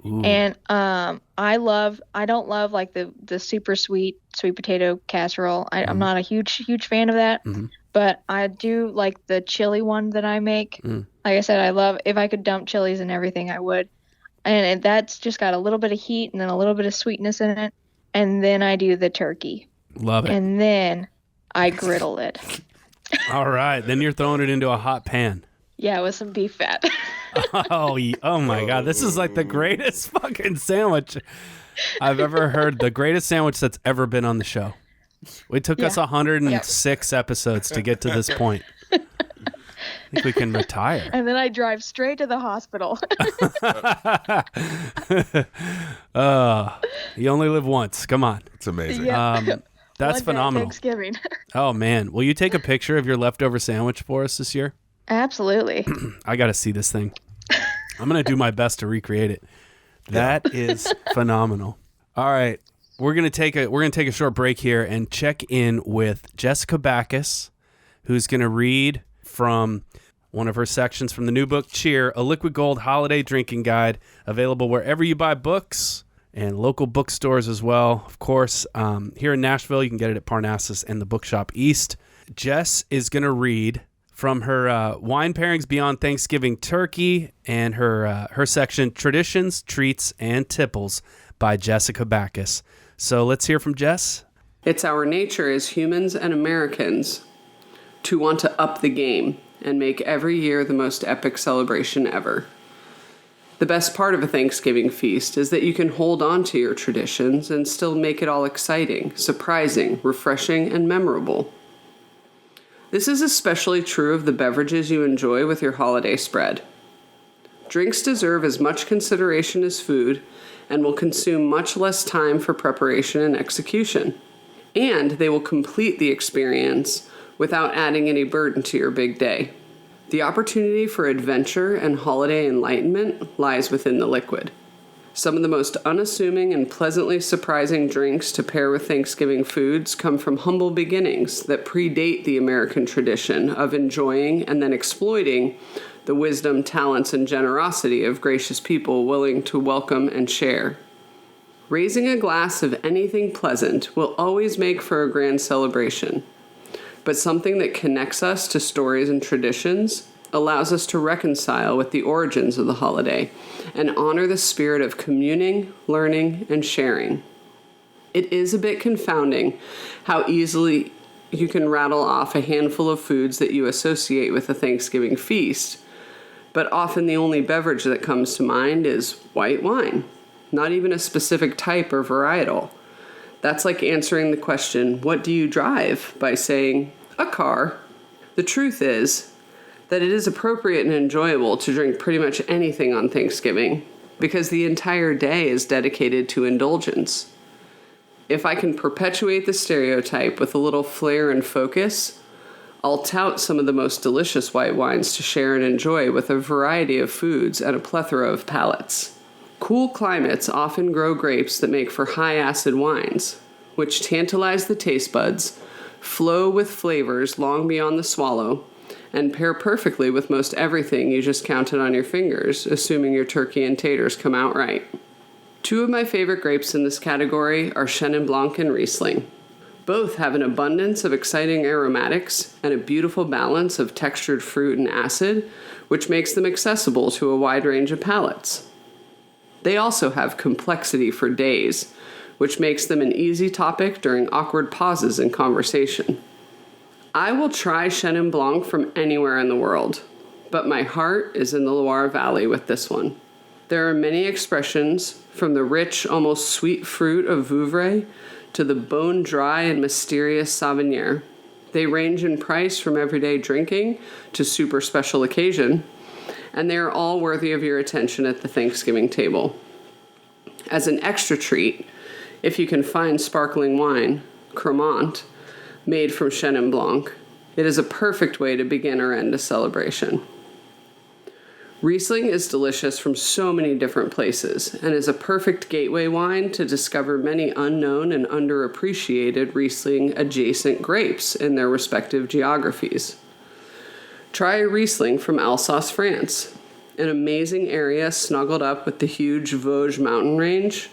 Ooh. And I don't love like the super sweet potato casserole. I'm not a huge fan of that. Mm-hmm. But I do like the chili one that I make. Like I said, I love, if I could dump chilies and everything, I would. And that's just got a little bit of heat and then a little bit of sweetness in it. And then I do the turkey. Love it. And then I griddle it. All right. Then you're throwing it into a hot pan. Yeah, with some beef fat. Oh my God. This is like the greatest fucking sandwich I've ever heard. The greatest sandwich that's ever been on the show. It took us 106 episodes to get to this point. I think we can retire. And then I drive straight to the hospital. You only live once. Come on. It's amazing. Yeah. That's phenomenal. Thanksgiving. Oh, man. Will you take a picture of your leftover sandwich for us this year? Absolutely. I got to see this thing. I'm going to do my best to recreate it. That is phenomenal. All right. We're going to take a short break here and check in with Jessica Backhus, who's going to read from one of her sections from the new book, Cheer, a Liquid Gold Holiday Drinking Guide, available wherever you buy books and local bookstores as well. Of course, here in Nashville, you can get it at Parnassus and the Bookshop East. Jess is going to read from her Wine Pairings Beyond Thanksgiving Turkey and her section, Traditions, Treats, and Tipples by Jessica Backhus. So let's hear from Jess. It's our nature as humans and Americans to want to up the game and make every year the most epic celebration ever. The best part of a Thanksgiving feast is that you can hold on to your traditions and still make it all exciting, surprising, refreshing, and memorable. This is especially true of the beverages you enjoy with your holiday spread. Drinks deserve as much consideration as food and will consume much less time for preparation and execution. And they will complete the experience without adding any burden to your big day. The opportunity for adventure and holiday enlightenment lies within the liquid. Some of the most unassuming and pleasantly surprising drinks to pair with Thanksgiving foods come from humble beginnings that predate the American tradition of enjoying and then exploiting the wisdom, talents, and generosity of gracious people willing to welcome and share. Raising a glass of anything pleasant will always make for a grand celebration, but something that connects us to stories and traditions allows us to reconcile with the origins of the holiday and honor the spirit of communing, learning, and sharing. It is a bit confounding how easily you can rattle off a handful of foods that you associate with a Thanksgiving feast, but often the only beverage that comes to mind is white wine, not even a specific type or varietal. That's like answering the question, what do you drive, by saying, a car. The truth is that it is appropriate and enjoyable to drink pretty much anything on Thanksgiving because the entire day is dedicated to indulgence. If I can perpetuate the stereotype with a little flair and focus, I'll tout some of the most delicious white wines to share and enjoy with a variety of foods and a plethora of palates. Cool climates often grow grapes that make for high-acid wines, which tantalize the taste buds, flow with flavors long beyond the swallow, and pair perfectly with most everything you just counted on your fingers, assuming your turkey and taters come out right. Two of my favorite grapes in this category are Chenin Blanc and Riesling. Both have an abundance of exciting aromatics and a beautiful balance of textured fruit and acid, which makes them accessible to a wide range of palates. They also have complexity for days, which makes them an easy topic during awkward pauses in conversation. I will try Chenin Blanc from anywhere in the world, but my heart is in the Loire Valley with this one. There are many expressions, from the rich, almost sweet fruit of Vouvray to the bone-dry and mysterious Sauvignon. They range in price from everyday drinking to super special occasion, and they are all worthy of your attention at the Thanksgiving table. As an extra treat, if you can find sparkling wine, Cremant, made from Chenin Blanc, it is a perfect way to begin or end a celebration. Riesling is delicious from so many different places and is a perfect gateway wine to discover many unknown and underappreciated Riesling-adjacent grapes in their respective geographies. Try a Riesling from Alsace, France, an amazing area snuggled up with the huge Vosges mountain range.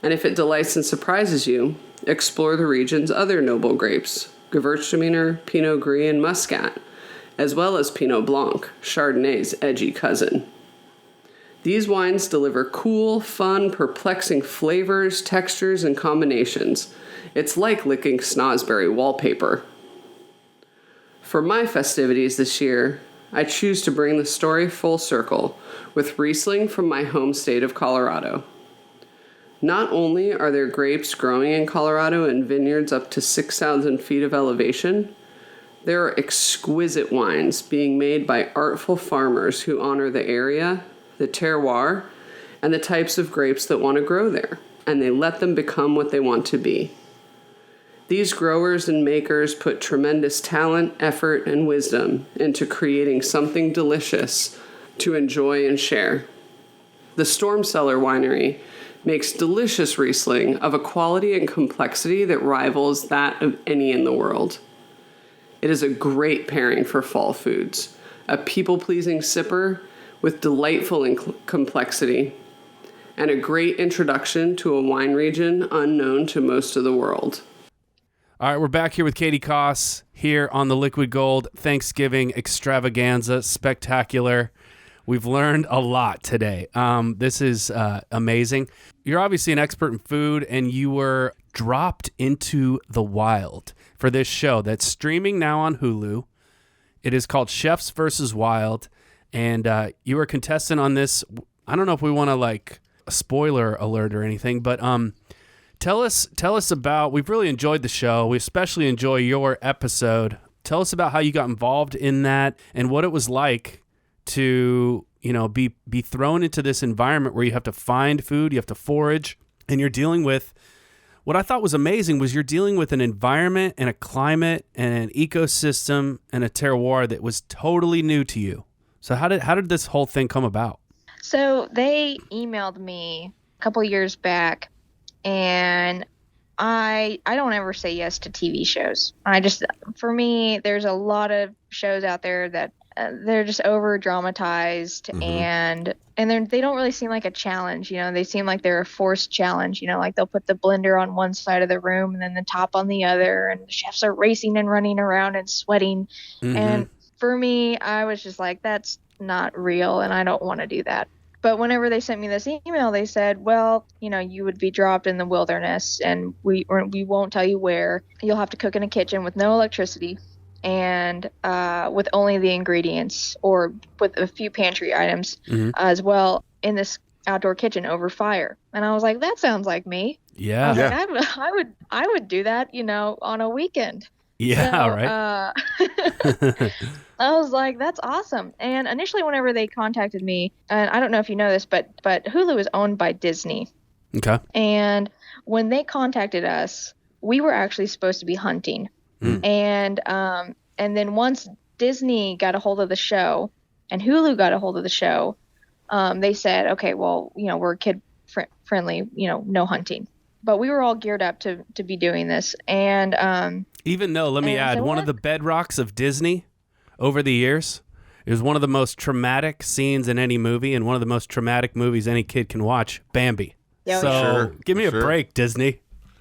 And if it delights and surprises you, explore the region's other noble grapes, Gewürztraminer, Pinot Gris, and Muscat, as well as Pinot Blanc, Chardonnay's edgy cousin. These wines deliver cool, fun, perplexing flavors, textures, and combinations. It's like licking snozzberry wallpaper. For my festivities this year, I choose to bring the story full circle with Riesling from my home state of Colorado. Not only are there grapes growing in Colorado in vineyards up to 6,000 feet of elevation, there are exquisite wines being made by artful farmers who honor the area, the terroir, and the types of grapes that want to grow there, and they let them become what they want to be. These growers and makers put tremendous talent, effort, and wisdom into creating something delicious to enjoy and share. The Storm Cellar Winery makes delicious Riesling of a quality and complexity that rivals that of any in the world. It is a great pairing for fall foods, a people-pleasing sipper with delightful complexity, and a great introduction to a wine region unknown to most of the world. All right, we're back here with Katie Coss here on the Liquid Gold Thanksgiving Extravaganza Spectacular. We've learned a lot today. This is amazing. You're obviously an expert in food, and you were dropped into the wild for this show that's streaming now on Hulu. It is called Chefs vs. Wild, and you were a contestant on this. I don't know if we want to like a spoiler alert or anything, but tell us about. We've really enjoyed the show. We especially enjoy your episode. Tell us about how you got involved in that and what it was like to be thrown into this environment where you have to find food, you have to forage, and you're dealing with. What I thought was amazing was you're dealing with an environment and a climate and an ecosystem and a terroir that was totally new to you. So how did this whole thing come about? So they emailed me a couple years back, and I don't ever say yes to TV shows. For me, there's a lot of shows out there that they're just over dramatized, and they don't really seem like a challenge. They seem like they're a forced challenge. Like they'll put the blender on one side of the room and then the top on the other, and the chefs are racing and running around and sweating. And for me, I was just like, that's not real, and I don't want to do that. But whenever they sent me this email, they said, well, you would be dropped in the wilderness, and we won't tell you where. You'll have to cook in a kitchen with no electricity, and with only the ingredients, or with a few pantry items as well, in this outdoor kitchen over fire. And I was like, that sounds like me. Yeah. I would do that, on a weekend. Yeah, right. I was like, that's awesome. And initially, whenever they contacted me, and I don't know if you know this, but Hulu is owned by Disney. Okay. And when they contacted us, we were actually supposed to be hunting. And then once Disney got a hold of the show and Hulu got a hold of the show, they said, okay, well, we're kid friendly, no hunting. But we were all geared up to be doing this. And even though, let me add, one of the bedrocks of Disney over the years, it was one of the most traumatic scenes in any movie and one of the most traumatic movies any kid can watch, Bambi. Yeah, so Sure, give me a sure. break, Disney.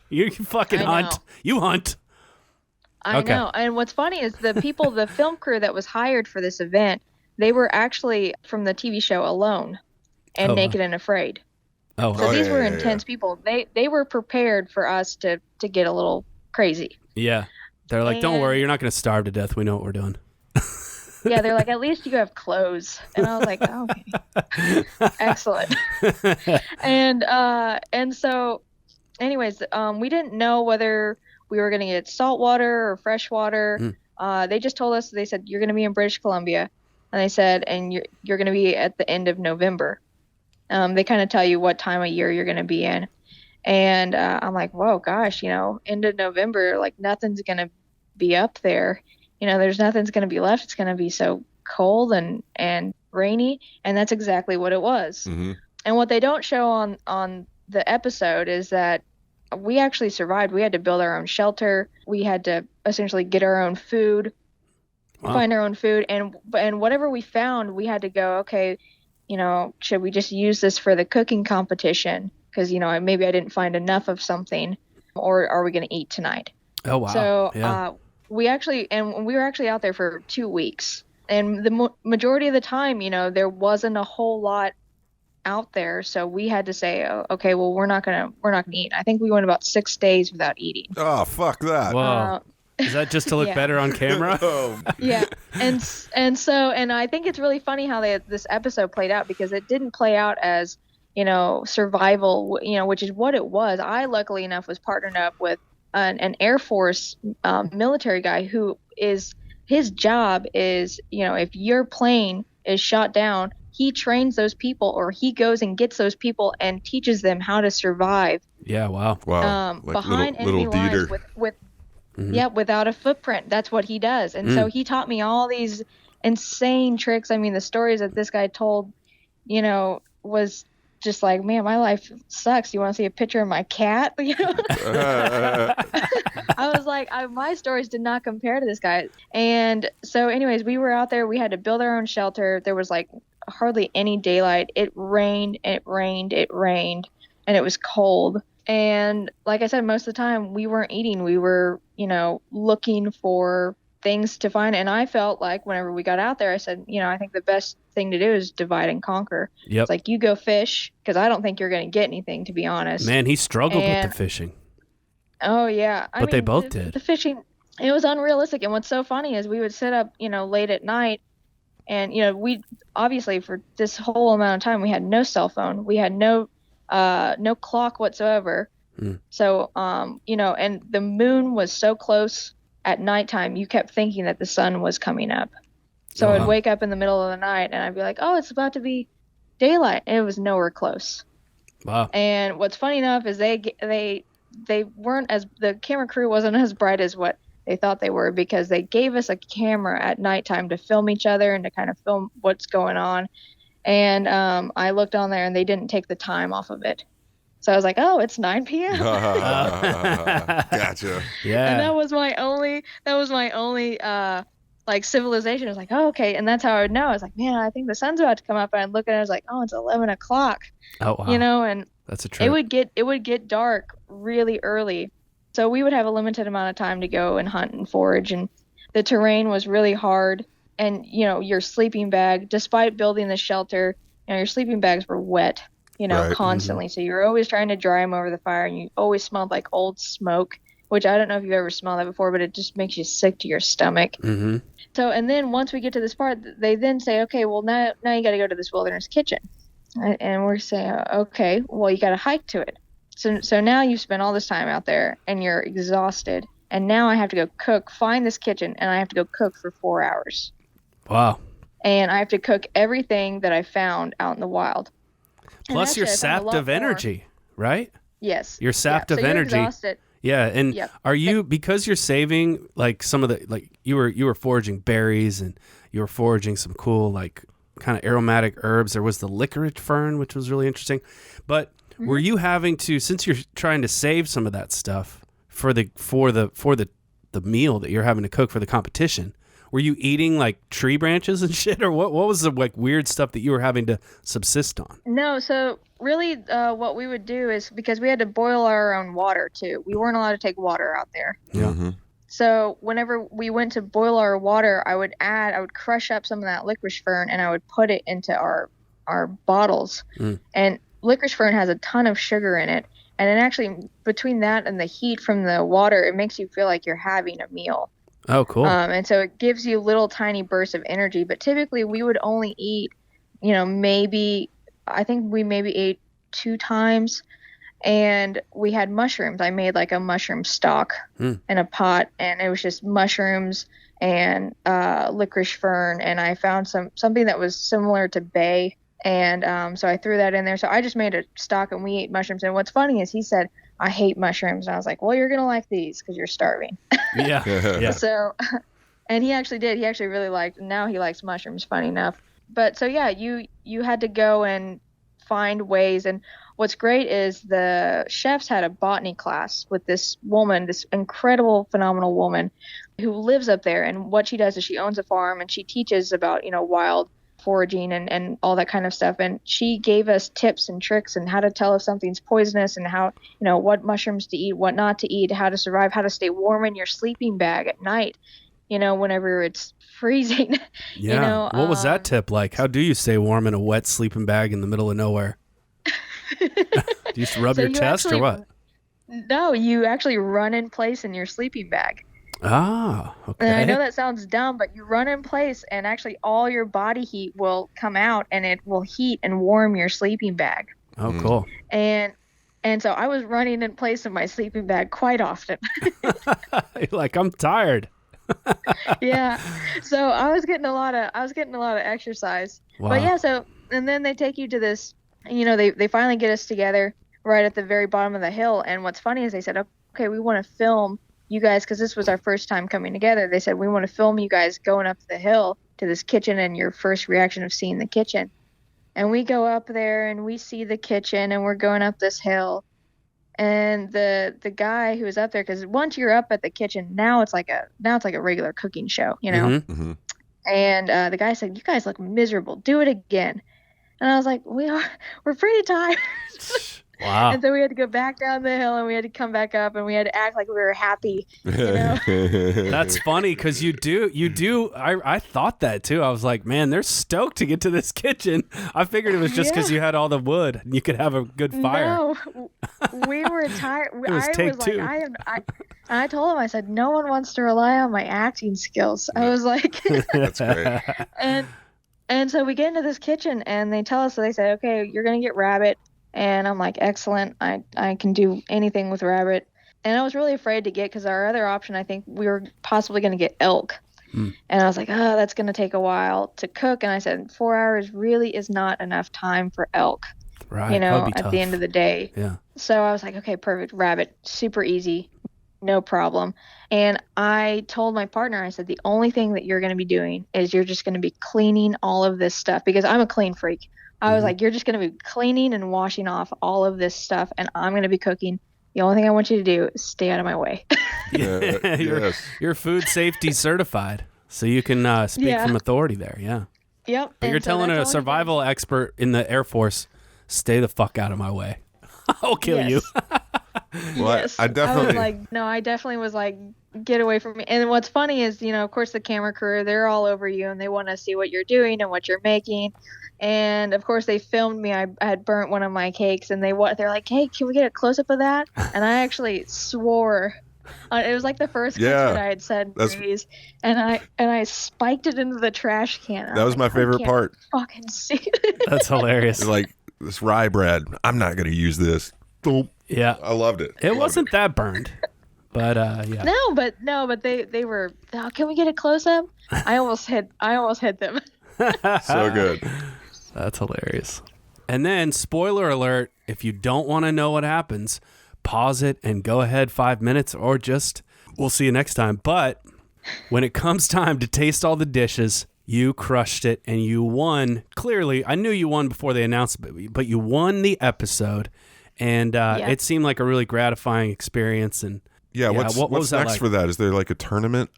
You fucking hunt. You hunt. I know. And what's funny is the film crew that was hired for this event, they were actually from the TV show Alone and Naked and Afraid. Oh, So these were yeah. intense people. They were prepared for us to get a little crazy. yeah. They're like, don't worry, you're not going to starve to death. We know what we're doing. Yeah, they're like, at least you have clothes. And I was like, oh, okay. Excellent. And so anyways, we didn't know whether we were going to get salt water or fresh water. They just told us, they said, you're going to be in British Columbia. And they said, and you're going to be at the end of November. They kind of tell you what time of year you're going to be in. And I'm like, whoa, gosh, end of November, like nothing's going to be up there. There's nothing's going to be left. It's going to be so cold and rainy. And that's exactly what it was. Mm-hmm. And what they don't show on the episode is that we actually survived. We had to build our own shelter. We had to essentially get our own food, find our own food. And whatever we found, we had to go, okay, should we just use this for the cooking competition? Because, maybe I didn't find enough of something, or are we going to eat tonight? Oh, wow. So we were actually out there for 2 weeks. And the majority of the time, there wasn't a whole lot out there. So we had to say, oh, okay, well, we're not gonna eat. I think we went about 6 days without eating. Oh, fuck that. Whoa. Is that just to look better on camera? Yeah. And I think it's really funny how this episode played out, because it didn't play out as, survival, which is what it was. I, luckily enough, was partnered up with an Air Force military guy who is, his job is, if your plane is shot down, he trains those people, or he goes and gets those people and teaches them how to survive. Yeah, wow. Like behind little enemy lines Dieter. without a footprint. That's what he does. And so he taught me all these insane tricks. I mean, the stories that this guy told, was just like, man, my life sucks. You want to see a picture of my cat? I was like, my stories did not compare to this guy. And so anyways, we were out there. We had to build our own shelter. There was like hardly any daylight. It rained, and it was cold. And like I said, most of the time we weren't eating. We were, looking for things to find. And I felt like whenever we got out there, I said, I think the best thing to do is divide and conquer. Yep. It's like, you go fish, because I don't think you're going to get anything, to be honest. Man, he struggled with the fishing. Oh, yeah. I But they mean, both did. The fishing, it was unrealistic. And what's so funny is we would sit up, late at night, and, we obviously, for this whole amount of time, we had no cell phone. We had no clock whatsoever. So, and the moon was so close at nighttime, you kept thinking that the sun was coming up. So I'd wake up in the middle of the night and I'd be like, oh, it's about to be daylight. And it was nowhere close. Wow. And what's funny enough is they weren't the camera crew wasn't as bright as what they thought they were, because they gave us a camera at nighttime to film each other and to kind of film what's going on. And I looked on there and they didn't take the time off of it. So I was like, oh, it's 9 p.m. Gotcha. Yeah. And that was my only like civilization. I was like, oh, okay. And that's how I would know. I was like, man, I think the sun's about to come up. And I look at it, I was like, oh, it's 11 o'clock. Oh, wow. And that's a trip. it would get dark really early. So we would have a limited amount of time to go and hunt and forage. And the terrain was really hard. And, your sleeping bag, despite building the shelter, your sleeping bags were wet, Right. constantly. So you're always trying to dry them over the fire, and you always smelled like old smoke, which I don't know if you've ever smelled that before, but it just makes you sick to your stomach. Mm-hmm. So, and then once we get to this part, they then say, okay, well, now you got to go to this wilderness kitchen. And we're saying, okay, well, you got to hike to it. So now you've spent all this time out there and you're exhausted. And now I have to go find this kitchen, and I have to go cook for 4 hours. Wow. And I have to cook everything that I found out in the wild. Plus you're sapped of energy, right? Yes. You're sapped of energy. You're exhausted. Yeah, and are you, because you're saving like some of the, like you were foraging berries and you were foraging some cool like kind of aromatic herbs. There was the licorice fern, which was really interesting. But were you having to, since you're trying to save some of that stuff for the meal that you're having to cook for the competition, were you eating like tree branches and shit, or what was the like weird stuff that you were having to subsist on? No, so really what we would do is, because we had to boil our own water too. We weren't allowed to take water out there. Yeah. Mm-hmm. So whenever we went to boil our water, I would crush up some of that licorice fern and I would put it into our bottles. And licorice fern has a ton of sugar in it. And it actually, between that and the heat from the water, it makes you feel like you're having a meal. Oh, cool. And so it gives you little tiny bursts of energy. But typically we would only eat, I think we maybe ate 2 times. And we had mushrooms. I made like a mushroom stock in a pot, and it was just mushrooms and licorice fern. And I found something that was similar to bay. And so I threw that in there. So I just made a stock and we ate mushrooms. And what's funny is he said, I hate mushrooms. And I was like, well, you're going to like these because you're starving. Yeah. Yeah. So, and he actually did. He actually really now he likes mushrooms, funny enough. But so, yeah, you had to go and find ways. And what's great is the chefs had a botany class with this woman, this incredible, phenomenal woman who lives up there. And what she does is she owns a farm and she teaches about, wild foraging and all that kind of stuff. And she gave us tips and tricks and how to tell if something's poisonous and how, what mushrooms to eat, what not to eat, how to survive, how to stay warm in your sleeping bag at night, whenever it's freezing. Yeah. What was that tip like? How do you stay warm in a wet sleeping bag in the middle of nowhere? Do you just rub your chest or what? No, you actually run in place in your sleeping bag. Ah, okay. And I know that sounds dumb, but you run in place and actually all your body heat will come out and it will heat and warm your sleeping bag. Oh, cool. And so I was running in place in my sleeping bag quite often. Like, I'm tired. Yeah. So I was getting a lot of exercise. Wow. But yeah, and then they take you to this, they finally get us together right at the very bottom of the hill. And what's funny is they said, okay, we want to film you guys, because this was our first time coming together. They said, we want to film you guys going up the hill to this kitchen and your first reaction of seeing the kitchen. And we go up there and we see the kitchen and we're going up this hill. And the guy who was up there, because once you're up at the kitchen, now it's like a regular cooking show, Mm-hmm. Mm-hmm. And the guy said, you guys look miserable. Do it again. And I was like, we're pretty tired. Wow. And so we had to go back down the hill and we had to come back up and we had to act like we were happy. That's funny because you do. I thought that too. I was like, man, they're stoked to get to this kitchen. I figured it was just because you had all the wood and you could have a good fire. No, we were tired. I told him, I said, no one wants to rely on my acting skills. I was like, That's great. And so we get into this kitchen and they tell us, so they say, okay, you're going to get rabbit. And I'm like, excellent. I can do anything with rabbit. And I was really afraid to get, because our other option, I think we were possibly going to get elk. And I was like, oh, that's going to take a while to cook. And I said, 4 hours really is not enough time for elk, right? At the end of the day. Yeah. So I was like, okay, perfect. Rabbit, super easy, no problem. And I told my partner, I said, the only thing that you're going to be doing is you're just going to be cleaning all of this stuff, because I'm a clean freak. I was like, you're just going to be cleaning and washing off all of this stuff, and I'm going to be cooking. The only thing I want you to do is stay out of my way. You're food safety certified, so you can speak from authority there. Yeah. Yep. But you're telling a survival expert in the Air Force, stay the fuck out of my way. I'll kill you. Well, yes. I definitely. I definitely was like, get away from me. And what's funny is, of course, the camera crew, they're all over you and they want to see what you're doing and what you're making. And of course, they filmed me. I had burnt one of my cakes, and they're like, "Hey, can we get a close up of that?" And I actually swore. It was like the first clip that I had said praise, and I spiked it into the trash can. That was my favorite part. Fucking see it. That's hilarious. It's like, this rye bread, I'm not going to use this. Boom. Yeah, I loved it. It wasn't that burned, But yeah. No, but they were. Oh, can we get a close up? I almost hit them. So good. That's hilarious. And then, spoiler alert, if you don't want to know what happens, pause it and go ahead 5 minutes, or just, we'll see you next time. But when it comes time to taste all the dishes, you crushed it and you won. Clearly, I knew you won before they announced it, but you won the episode. And it seemed like a really gratifying experience. And what's was that next like? for that? Is there like a tournament?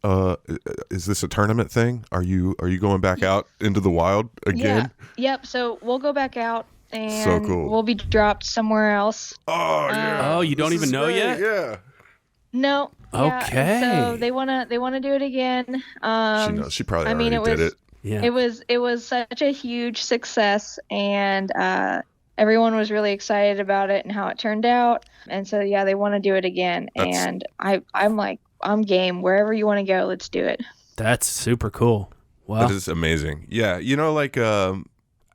Is this a tournament thing? Are you going back out into the wild again? Yeah. Yep. So we'll go back out and So cool. we'll be dropped somewhere else. Oh yeah. You don't even know yet? Yeah. No. Yeah. Okay. So they wanna do it again. She knows. She probably already did it. Yeah. It was such a huge success, and everyone was really excited about it and how it turned out. And so they want to do it again. And I'm like, I'm game. Wherever you want to go, let's do it. That's super cool. Wow. That is amazing. Yeah, like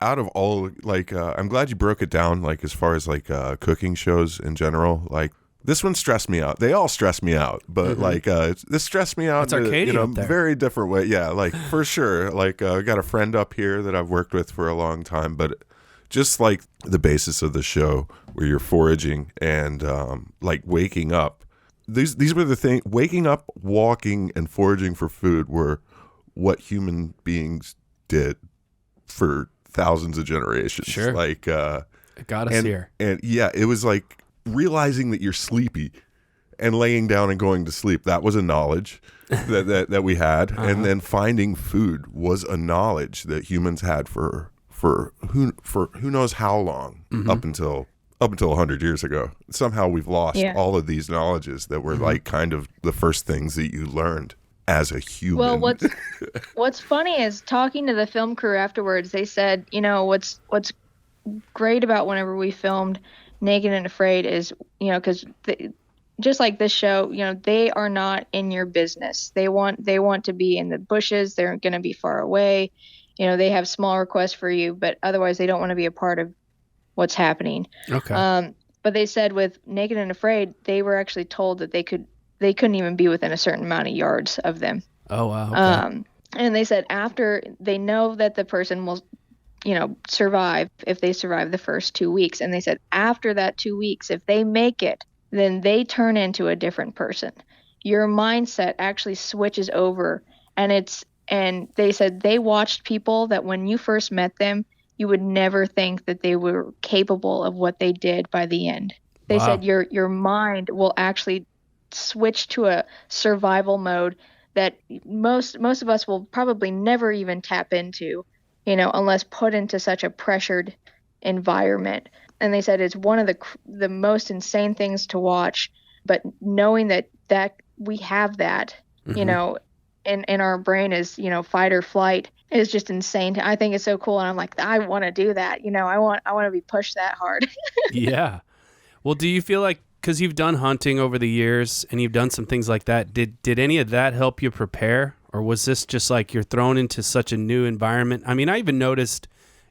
out of all, like I'm glad you broke it down, like as far as like cooking shows in general. Like this one stressed me out. They all stress me out, but like this stressed me out It's in Arcadia up there. very different way. Yeah, like for sure. Like I got a friend up here that I've worked with for a long time, but just like the basis of the show where you're foraging and like waking up. These were the things. Waking up, walking, and foraging for food were what human beings did for thousands of generations. Sure. Like It got us here. And yeah, it was like realizing that you're sleepy and laying down and going to sleep. That was a knowledge that we had. And then finding food was a knowledge that humans had for who knows how long, up until 100 years ago. Somehow we've lost all of these knowledges that were like kind of the first things that you learned as a human. Well, what's funny is talking to the film crew afterwards, they said, what's great about whenever we filmed Naked and Afraid is, because just like this show, they are not in your business. They want to be in the bushes. They're going to be far away. They have small requests for you, but otherwise they don't want to be a part of what's happening. Okay. But they said with Naked and Afraid, they were actually told that they couldn't even be within a certain amount of yards of them. Oh, wow. Okay. And they said after they know that the person will, survive if they survive the first 2 weeks. And they said after that 2 weeks, if they make it, then they turn into a different person. Your mindset actually switches over, and they said they watched people that when you first met them, you would never think that they were capable of what they did by the end. They said your mind will actually switch to a survival mode that most of us will probably never even tap into, unless put into such a pressured environment. And they said it's one of the most insane things to watch, but knowing that we have that, in our brain is, fight or flight is just insane. I think it's so cool. And I'm like, I want to do that. I want to be pushed that hard. Yeah. Well, do you feel like, because you've done hunting over the years and you've done some things like that, did any of that help you prepare? Or was this just like you're thrown into such a new environment? I mean, I even noticed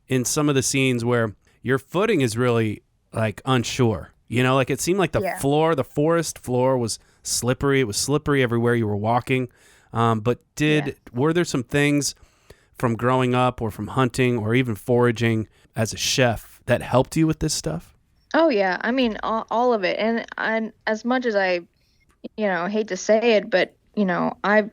in some of the scenes where your footing is really like unsure. Like it seemed like the forest floor was slippery. It was slippery everywhere you were walking. But were there some things from growing up or from hunting or even foraging as a chef that helped you with this stuff? Oh yeah. I mean, all of it. And as much as I, hate to say it, but I've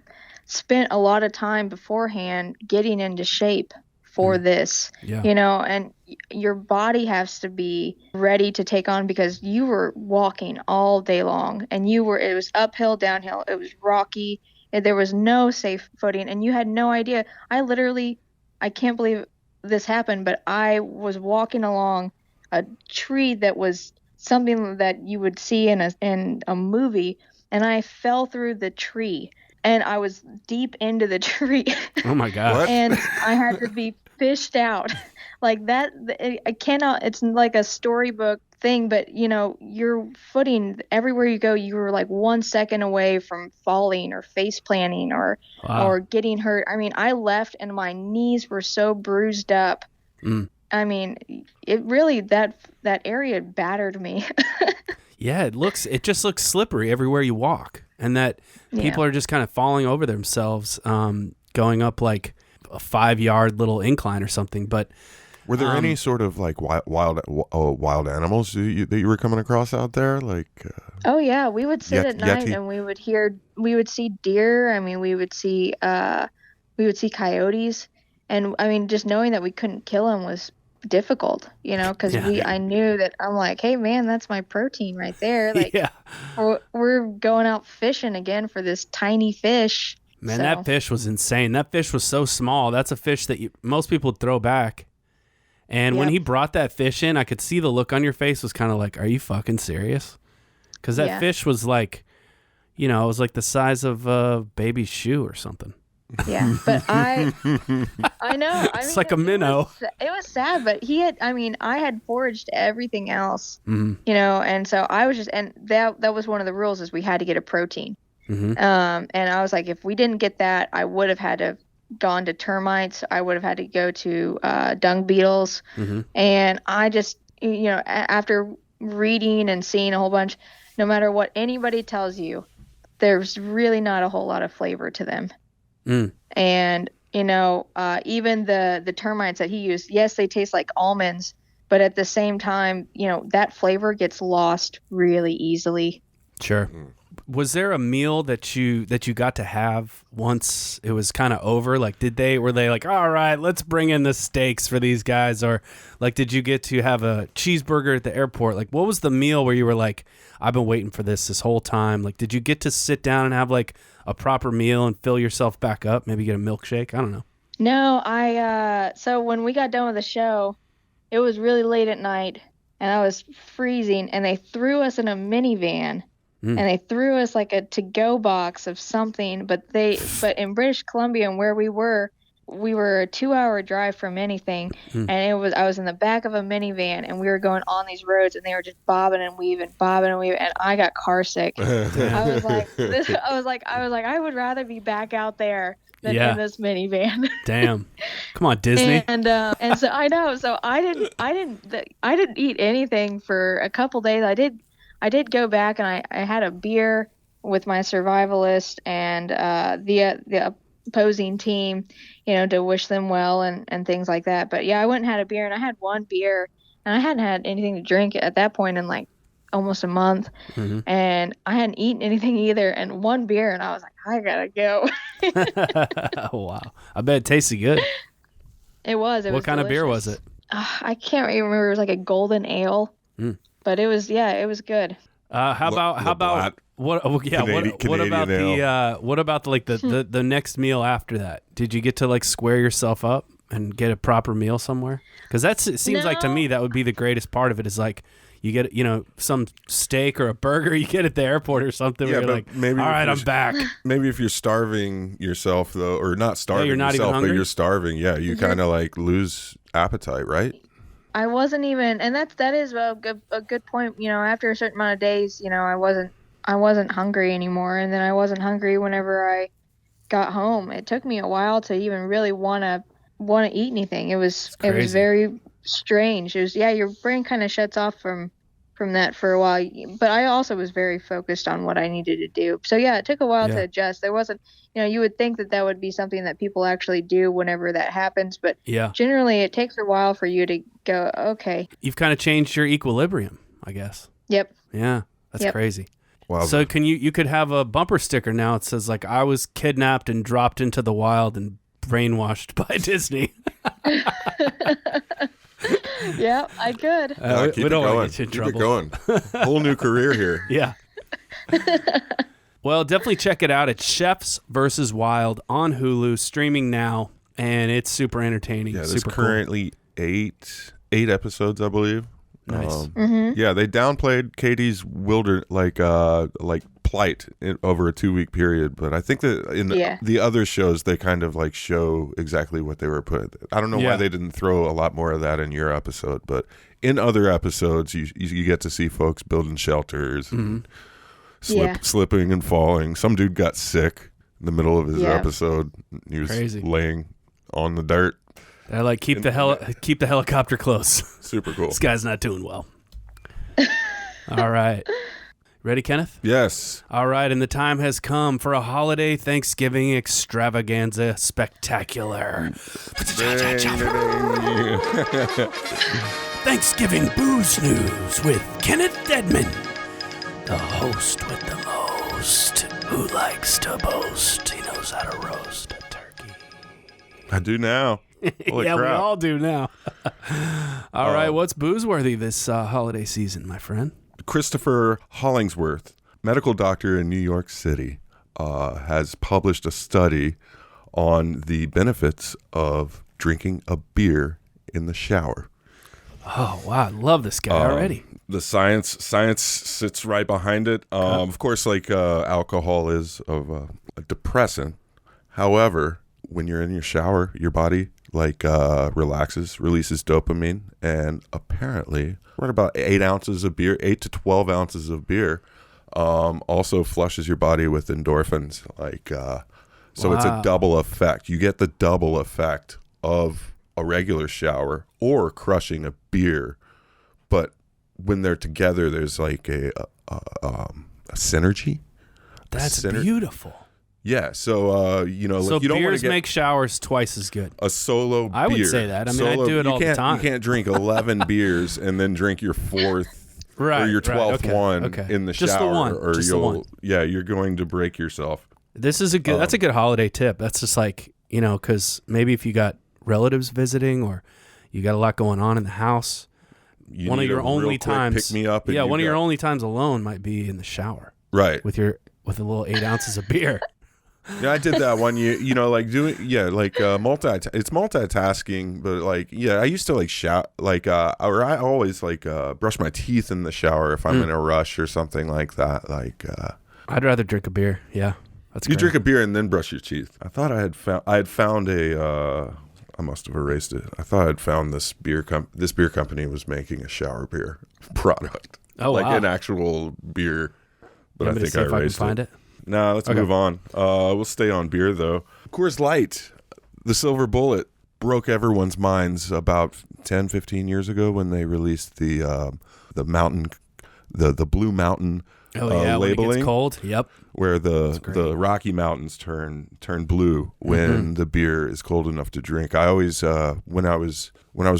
spent a lot of time beforehand getting into shape for this, and your body has to be ready to take on, because you were walking all day long and it was uphill, downhill. It was rocky. There was no safe footing and you had no idea. I can't believe this happened, but I was walking along a tree that was something that you would see in a movie, and I fell through the tree and I was deep into the tree. Oh my God. And I had to be fished out like that. I cannot, it's like a storybook thing, but your footing everywhere you go, you were like 1 second away from falling or face planting or getting hurt. I mean, I left and my knees were so bruised up. I mean, it really, that area battered me. Yeah, it just looks slippery everywhere you walk. and that people are just kind of falling over themselves, going up like a 5-yard little incline or something. But were there any sort of like wild animals that you were coming across out there? Like, oh yeah, we would sit at night and we would see deer. I mean, we would see coyotes, and I mean, just knowing that we couldn't kill them was difficult, because I knew that I'm like, hey man, that's my protein right there. Like, we're going out fishing again for this tiny fish. Man, that fish was insane. That fish was so small. That's a fish that most people would throw back. And when he brought that fish in, I could see the look on your face was kind of like, are you fucking serious? Because that fish was like, it was like the size of a baby's shoe or something. Yeah, but I know. It's like a minnow. It was sad, but I had foraged everything else, and so I was and that was one of the rules is we had to get a protein. And I was like, if we didn't get that, I would have had to gone to termites. I would have had to go to dung beetles. And I just, after reading and seeing a whole bunch, no matter what anybody tells you, there's really not a whole lot of flavor to them. And, even the termites that he used, yes, they taste like almonds, but at the same time, that flavor gets lost really easily. Sure. Was there a meal that you got to have once it was kind of over? Like, were they like, all right, let's bring in the steaks for these guys? Or like, did you get to have a cheeseburger at the airport? Like, what was the meal where you were like, I've been waiting for this whole time? Like, did you get to sit down and have like a proper meal and fill yourself back up? Maybe get a milkshake? I don't know. No, so when we got done with the show, it was really late at night and I was freezing, and they threw us in a minivan. And they threw us like a to-go box of something, but in British Columbia and where we were a 2-hour drive from anything, and I was in the back of a minivan, and we were going on these roads, and they were just bobbing and weaving, and I got car sick. I was like, I would rather be back out there than in this minivan. Damn, come on, Disney. And so I know, so I didn't eat anything for a couple days. I did go back and I had a beer with my survivalist and the opposing team, to wish them well and things like that. But yeah, I went and had a beer, and I had one beer, and I hadn't had anything to drink at that point in like almost a month. And I hadn't eaten anything either, and one beer, and I was like, I gotta go. Wow. I bet it tasted good. It was. What kind of beer was it? I can't really remember. It was like a golden ale. But it was good. How about what? What about the next meal after that? Did you get to like square yourself up and get a proper meal somewhere? Because it seems like to me that would be the greatest part of it. Is like you get some steak or a burger you get at the airport or something. Yeah, where you're like, maybe all right, I'm back. Maybe if you're starving yourself though, or not starving you're not yourself, even hungry? But you're starving. Yeah, you kind of like lose appetite, right? I wasn't even, and that is a good point. After a certain amount of days, I wasn't hungry anymore, and then I wasn't hungry whenever I got home. It took me a while to even really want to eat anything. It was very strange. It was your brain kind of shuts off from that for a while. But I also was very focused on what I needed to do. So yeah, it took a while to adjust. There wasn't, you would think that would be something that people actually do whenever that happens, but generally it takes a while for you to go, okay. You've kind of changed your equilibrium, I guess. Yep. Yeah, that's crazy. Wow. So you could have a bumper sticker now. It says like, I was kidnapped and dropped into the wild and brainwashed by Disney. Yeah, I could. Keep it going. Keep it going. Whole new career here. Yeah. Well, definitely check it out. It's Chefs vs. Wild on Hulu, streaming now, and it's super entertaining. Yeah, there's currently 8 episodes, I believe. Nice. Yeah, they downplayed Katie's plight over a 2-week period, but I think that in the other shows they kind of like show exactly what they were put. I don't know why they didn't throw a lot more of that in your episode, but in other episodes you get to see folks building shelters and slipping and falling. Some dude got sick in the middle of his episode. He was laying on the dirt. They're like, keep the helicopter close. Super cool. This guy's not doing well. All right. Ready, Kenneth? Yes. All right, and the time has come for a holiday Thanksgiving extravaganza spectacular. Thanksgiving Booze News with Kenneth Dedman, the host with the most, who likes to boast. He knows how to roast a turkey. I do now. Holy yeah, crap. we all do now. All right, what's booze-worthy this holiday season, my friend? Christopher Hollingsworth, medical doctor in New York City, has published a study on the benefits of drinking a beer in the shower. Oh, wow, I love this guy already. The science sits right behind it. Of course, like alcohol is a depressant. However, when you're in your shower, your body relaxes, releases dopamine, and apparently right about 8 to 12 ounces of beer also flushes your body with endorphins. So it's a double effect. You get the double effect of a regular shower or crushing a beer, but when they're together, there's like a synergy. That's beautiful. Yeah, so you don't want to beers get make showers twice as good. a solo beer. I would say that. I mean, I do it all the time. You can't drink 11 beers and then drink your fourth or your 12th one in the Just shower, the one. or Just the one. you're going to break yourself. This is a good. That's a good holiday tip. That's just like, because maybe if you got relatives visiting or you got a lot going on in the house, one of your only times pick me up. Yeah, one of your only times alone might be in the shower, right? With a little 8 ounces of beer. Yeah, I did that one. It's multitasking, but I used to shout, or I always brush my teeth in the shower if I'm in a rush or something like that. I'd rather drink a beer. Yeah, that's you great. drink a beer and then brush your teeth. I thought I had found I must have erased it. I thought I'd found this beer company was making a shower beer product. Oh, wow. An actual beer, but I think I erased find it. No, let's move on. We'll stay on beer, though. Coors Light, the silver bullet, broke everyone's minds about 10, 15 years ago when they released the mountain, the Blue Mountain labeling. When it gets cold. Yep. Where the Rocky Mountains turn blue when the beer is cold enough to drink. I always, when I was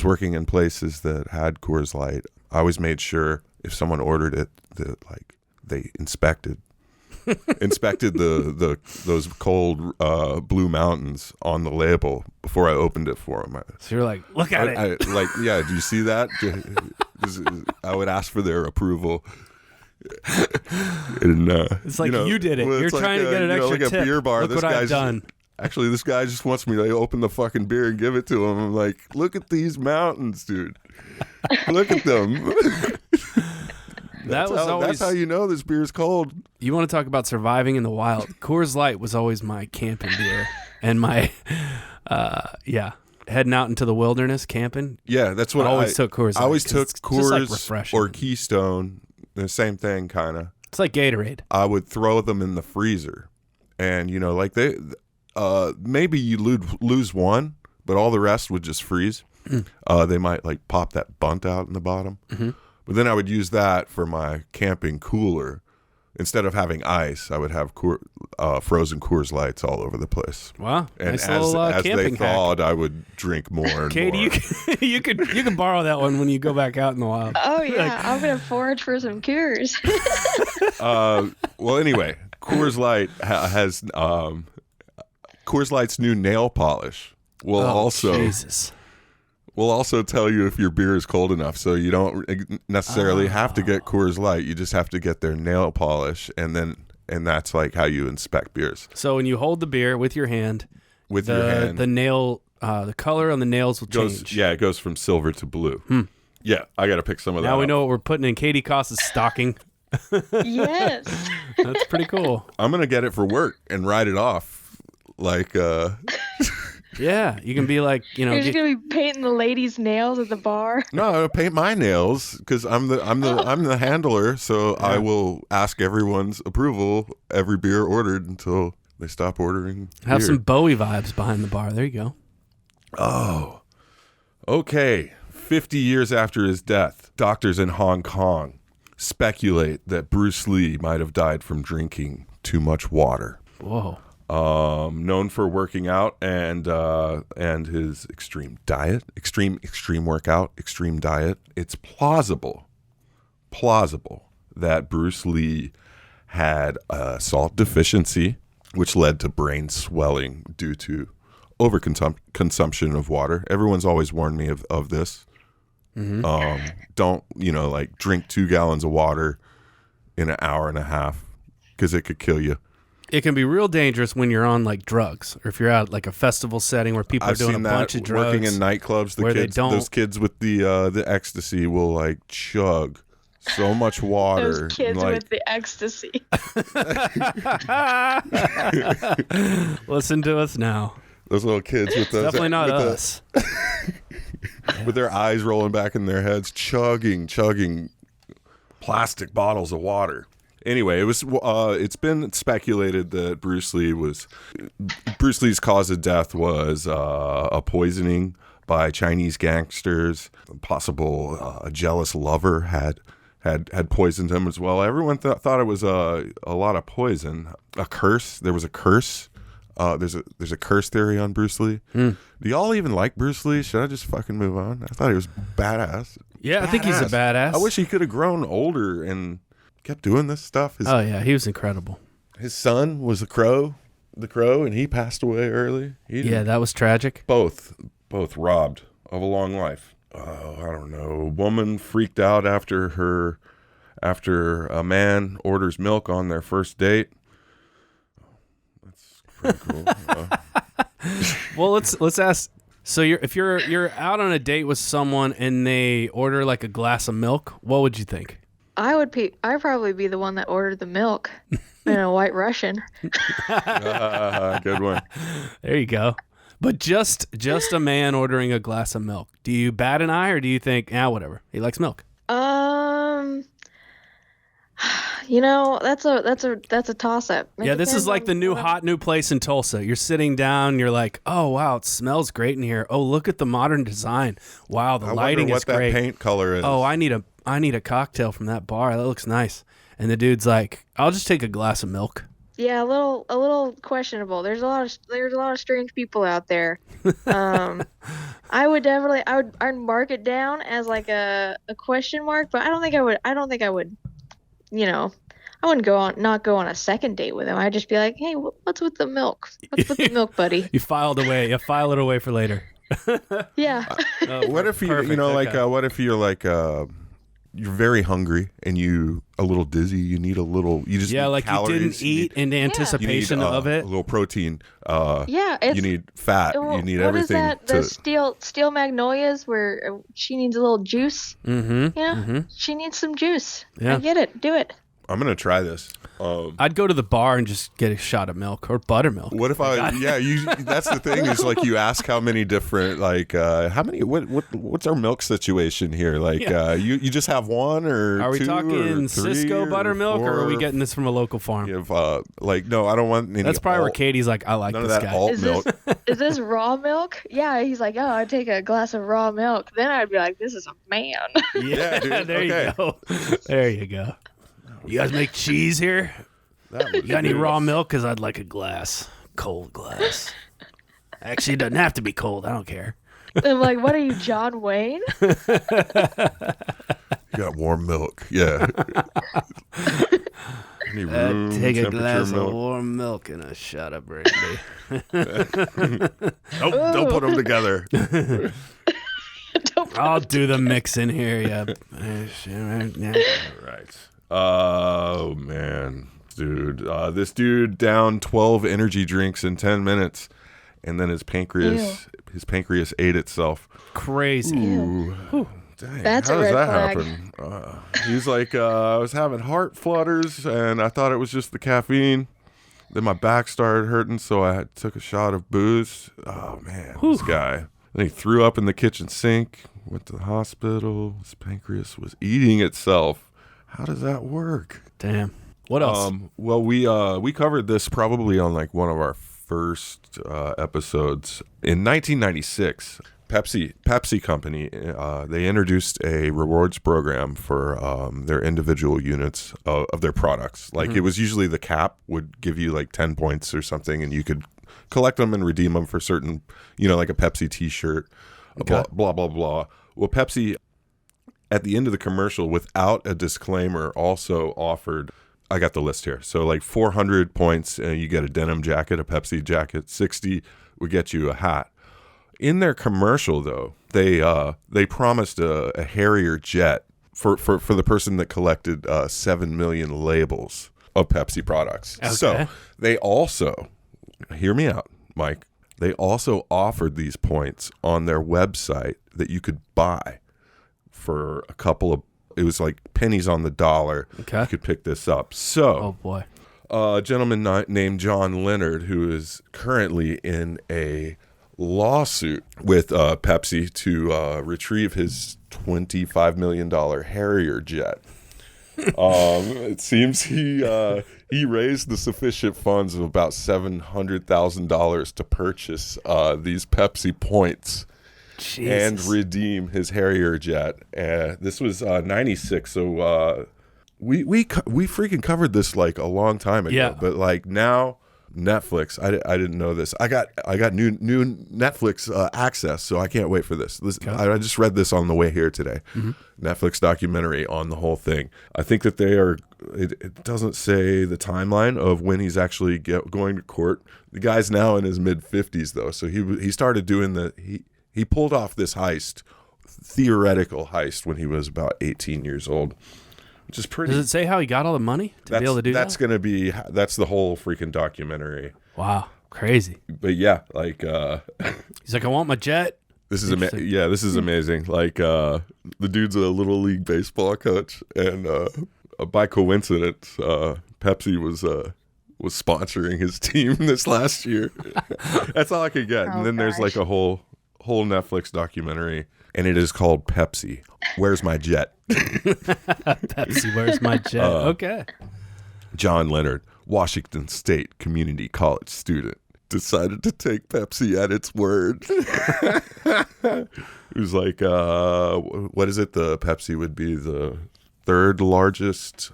working in places that had Coors Light, I always made sure if someone ordered it that they inspected those cold Blue Mountains on the label before I opened it for them. So you're like, look at it. Do you see that? I would ask for their approval. And, it's like you did it. You're trying to get an extra tip. A beer bar. Look this what guy's I've done. Actually, this guy just wants me to open the fucking beer and give it to him. I'm like, look at these mountains, dude. Look at them. That's how you know this beer's cold. You want to talk about surviving in the wild? Coors Light was always my camping beer, and my heading out into the wilderness camping. Yeah, that's what I always took Coors Light. I always took Coors refreshing. or Keystone. The same thing, kind of. It's like Gatorade. I would throw them in the freezer, and maybe you lose one, but all the rest would just freeze. They might pop that bunt out in the bottom. Mm-hmm. But then I would use that for my camping cooler. Instead of having ice, I would have frozen Coors Lights all over the place. Wow! And nice as they camping thawed, I would drink more and Katie, more. you can borrow that one when you go back out in the wild. Oh yeah, I'm gonna forage for some Coors. Well, anyway, Coors Light has Coors Light's new nail polish will also tell you if your beer is cold enough, so you don't necessarily have to get Coors Light. You just have to get their nail polish, and that's how you inspect beers. So when you hold the beer with your hand, the nail, the color on the nails will change. Yeah, it goes from silver to blue. Yeah, I got to pick some of that. Now we know what we're putting in Katie Coss's stocking. Yes, that's pretty cool. I'm gonna get it for work and write it off Yeah, you can be like, You're just gonna be painting the ladies' nails at the bar. No, I'll paint my nails because I'm the handler. So I will ask everyone's approval every beer ordered until they stop ordering. Have beer. some Bowie vibes behind the bar. There you go. Oh, okay. 50 years after his death, doctors in Hong Kong speculate that Bruce Lee might have died from drinking too much water. Whoa. Known for working out and his extreme diet, extreme workout, extreme diet. It's plausible that Bruce Lee had a salt deficiency, which led to brain swelling due to overconsumption of water. Everyone's always warned me of this. Don't, drink 2 gallons of water in an hour and a half because it could kill you. It can be real dangerous when you're on like drugs, or if you're at like a festival setting where people are doing a bunch of drugs. Working in nightclubs, those kids with the ecstasy will like chug so much water. Those kids with the ecstasy. Listen to us now. Those little kids with those. Definitely not us. With their eyes rolling back in their heads, chugging plastic bottles of water. Anyway, it's been speculated that Bruce Lee's cause of death was a poisoning by Chinese gangsters. Possible a jealous lover had poisoned him as well. Everyone thought it was a lot of poison. A curse. There was a curse. There's a curse theory on Bruce Lee. Do y'all even like Bruce Lee? Should I just fucking move on? I thought he was badass. Yeah, I think he's a badass. I wish he could have grown older and kept doing this stuff. He was incredible. His son was the crow, and he passed away early. That was tragic. Both robbed of a long life. I don't know. A woman freaked out after a man orders milk on their first date. That's pretty cool. Well, let's ask. So if you're out on a date with someone and they order like a glass of milk, what would you think? I'd probably be the one that ordered the milk in a White Russian. Good one. There you go. But just a man ordering a glass of milk. Do you bat an eye, or do you think, whatever, he likes milk? That's a toss up. This is like the new place in Tulsa. You're sitting down, you're like, oh wow, it smells great in here. Oh, look at the modern design. Wow, the lighting is great. What that paint color is. Oh, I need a cocktail from that bar. That looks nice. And the dude's like, I'll just take a glass of milk. Yeah, a little questionable. There's a lot of strange people out there. I'd mark it down as like a question mark, but I don't think I would. I wouldn't not go on a second date with him. I'd just be like, hey, what's with the milk? What's with the milk, buddy? You file it away for later. Yeah. What if what if you're like you're very hungry and you a little dizzy, you need need like calories, you didn't eat in anticipation of it. A little protein. You need fat. You need what everything. What is that? The steel magnolias where she needs a little juice. Mm-hmm. Yeah, mm-hmm. She needs some juice. Yeah. I get it. Do it. I'm gonna try this. I'd go to the bar and just get a shot of milk or buttermilk. What if that's the thing is like you ask how many different what's our milk situation here? Like you just have one or are we two talking or Cisco buttermilk or are we getting this from a local farm? No, I don't want any. That's probably where Katie's like, I like none this of that guy. alt milk. Is this raw milk? Yeah, he's like, oh, I'd take a glass of raw milk. Then I'd be like, this is a man. Yeah, dude. There you go. There you go. You guys make cheese here? You got any raw milk? Because I'd like a glass. Cold glass. Actually, it doesn't have to be cold. I don't care. I'm like, what are you, John Wayne? You got warm milk. Yeah. Take a glass of warm milk and a shot of brandy. Don't put them together. I'll do the mix in here. Yeah. All right. Oh, man. Dude. This dude downed 12 energy drinks in 10 minutes, and then his pancreas ate itself. Crazy. Ooh. Dang, that's how a does red that flag. happen? He's like, I was having heart flutters, and I thought it was just the caffeine. Then my back started hurting, so I took a shot of booze. Oh, man, this guy. Then he threw up in the kitchen sink, went to the hospital. His pancreas was eating itself. How does that work? Damn. What else? Well, we covered this probably on like one of our first episodes. In 1996, Pepsi company, they introduced a rewards program for their individual units of their products. Like it was usually the cap would give you like 10 points or something, and you could collect them and redeem them for certain, like a Pepsi t-shirt, blah, blah, blah, blah. Well, Pepsi, at the end of the commercial, without a disclaimer, also offered, I got the list here. So like 400 points, and you get a denim jacket, a Pepsi jacket. 60 would get you a hat. In their commercial, though, they promised a Harrier jet for the person that collected 7 million labels of Pepsi products. Okay. So they also, hear me out, Mike, they also offered these points on their website that you could buy for a couple of, it was like pennies on the dollar. Okay. You could pick this up. So, Oh, boy. a gentleman named John Leonard, who is currently in a lawsuit with Pepsi to retrieve his $25 million Harrier jet. It seems he raised the sufficient funds of about $700,000 to purchase these Pepsi points. Jesus. And redeem his Harrier jet. This was 96, so we freaking covered this like a long time ago. Yeah. But like now, Netflix. I didn't know this. I got new Netflix access, so I can't wait for this. I just read this on the way here today. Netflix documentary on the whole thing. I think that they are. It doesn't say the timeline of when he's actually going to court. The guy's now in his mid-50s though, so he started doing he pulled off this theoretical heist when he was about 18 years old, which is pretty. Does it say how he got all the money to be able to do that? That's the whole freaking documentary. Wow, crazy. But yeah, like He's like, I want my jet. this is this is amazing. Like the dude's a little league baseball coach, and by coincidence, Pepsi was sponsoring his team this last year. That's all I could get. And then there's like a whole Netflix documentary, and it is called Pepsi, Where's My Jet? Pepsi, where's my jet? Okay. John Leonard, Washington State Community College student, decided to take Pepsi at its word. It was like, what is it? The Pepsi would be the third largest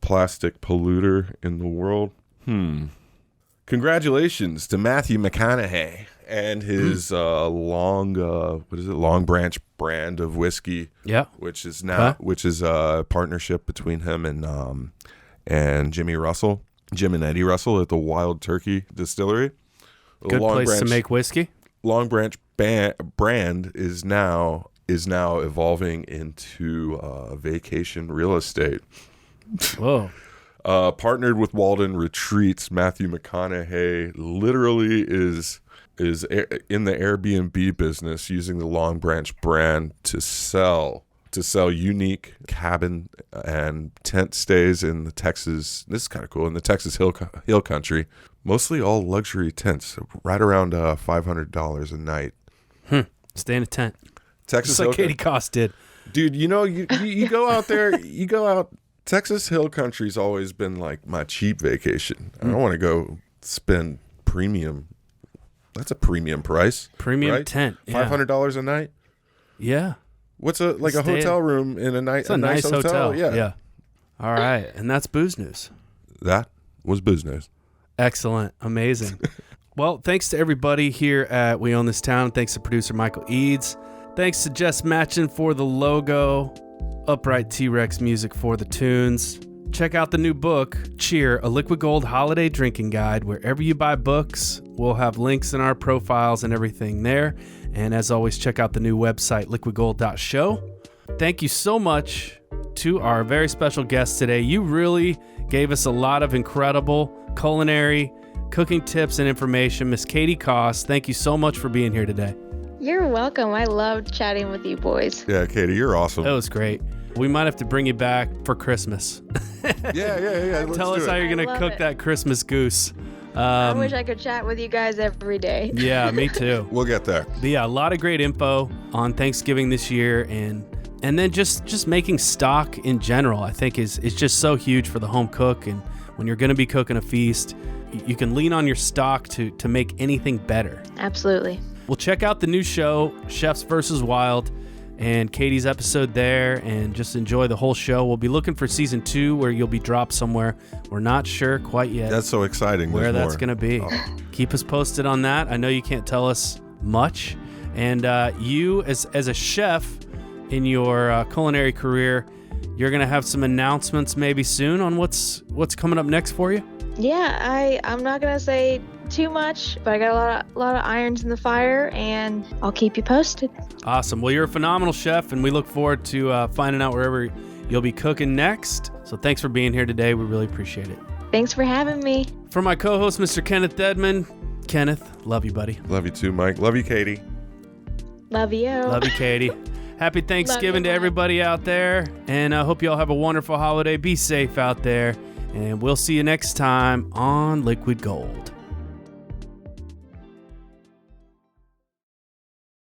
plastic polluter in the world. Congratulations to Matthew McConaughey and his Long Branch brand of whiskey. Yeah. Which is a partnership between him and Jim and Eddie Russell at the Wild Turkey Distillery. Good place to make whiskey. Long Branch brand is now evolving into vacation real estate. Whoa. Partnered with Walden Retreats, Matthew McConaughey literally is in the Airbnb business, using the Long Branch brand to sell unique cabin and tent stays in the Texas. This is kind of cool, in the Texas Hill Country. Mostly all luxury tents, right around $500 a night. Stay in a tent. Texas, just like Katie Coss did. Dude, you go out there, Texas Hill Country's always been like my cheap vacation. I don't want to go spend premium. That's a premium price. Premium right? tent. Yeah. $500 a night. Yeah. What's a hotel room in a nice hotel? Yeah. All right, and that's booze news. That was booze news. Excellent. Amazing. Well, thanks to everybody here at We Own This Town. Thanks to producer Michael Eads. Thanks to Jess Matchin for the logo. Upright T-Rex music for the tunes. Check out the new book, Cheer, a Liquid Gold Holiday Drinking Guide. Wherever you buy books, we'll have links in our profiles and everything there. And as always, check out the new website, liquidgold.show. Thank you so much to our very special guest today. You really gave us a lot of incredible culinary cooking tips and information. Miss Katie Coss, thank you so much for being here today. You're welcome. I loved chatting with you boys. Yeah, Katie, you're awesome. That was great. We might have to bring you back for Christmas. Yeah. Tell us how you're going to cook that Christmas goose. I wish I could chat with you guys every day. Yeah, me too. We'll get there. But yeah, a lot of great info on Thanksgiving this year, and then just making stock in general, I think is just so huge for the home cook. And when you're going to be cooking a feast, you can lean on your stock to make anything better. Absolutely. Well, check out the new show, Chefs vs. Wild, and Katie's episode there, and just enjoy the whole show. We'll be looking for season 2 where you'll be dropped somewhere. We're not sure quite yet. That's so exciting. Where There's that's going to be. Oh. Keep us posted on that. I know you can't tell us much. And you, as a chef in your culinary career, you're going to have some announcements maybe soon on what's coming up next for you? Yeah, I'm not going to say too much, but I got a lot of irons in the fire, and I'll keep you posted. Awesome. Well, you're a phenomenal chef, and we look forward to finding out wherever you'll be cooking next. So thanks for being here today. We really appreciate it. Thanks for having me. For my co-host, Mr. Kenneth Dedman. Kenneth, love you, buddy. Love you too, Mike. Love you, Katie. Love you. Love you, Katie. Happy Thanksgiving to everybody out there, and I hope you all have a wonderful holiday. Be safe out there, and we'll see you next time on Liquid Gold.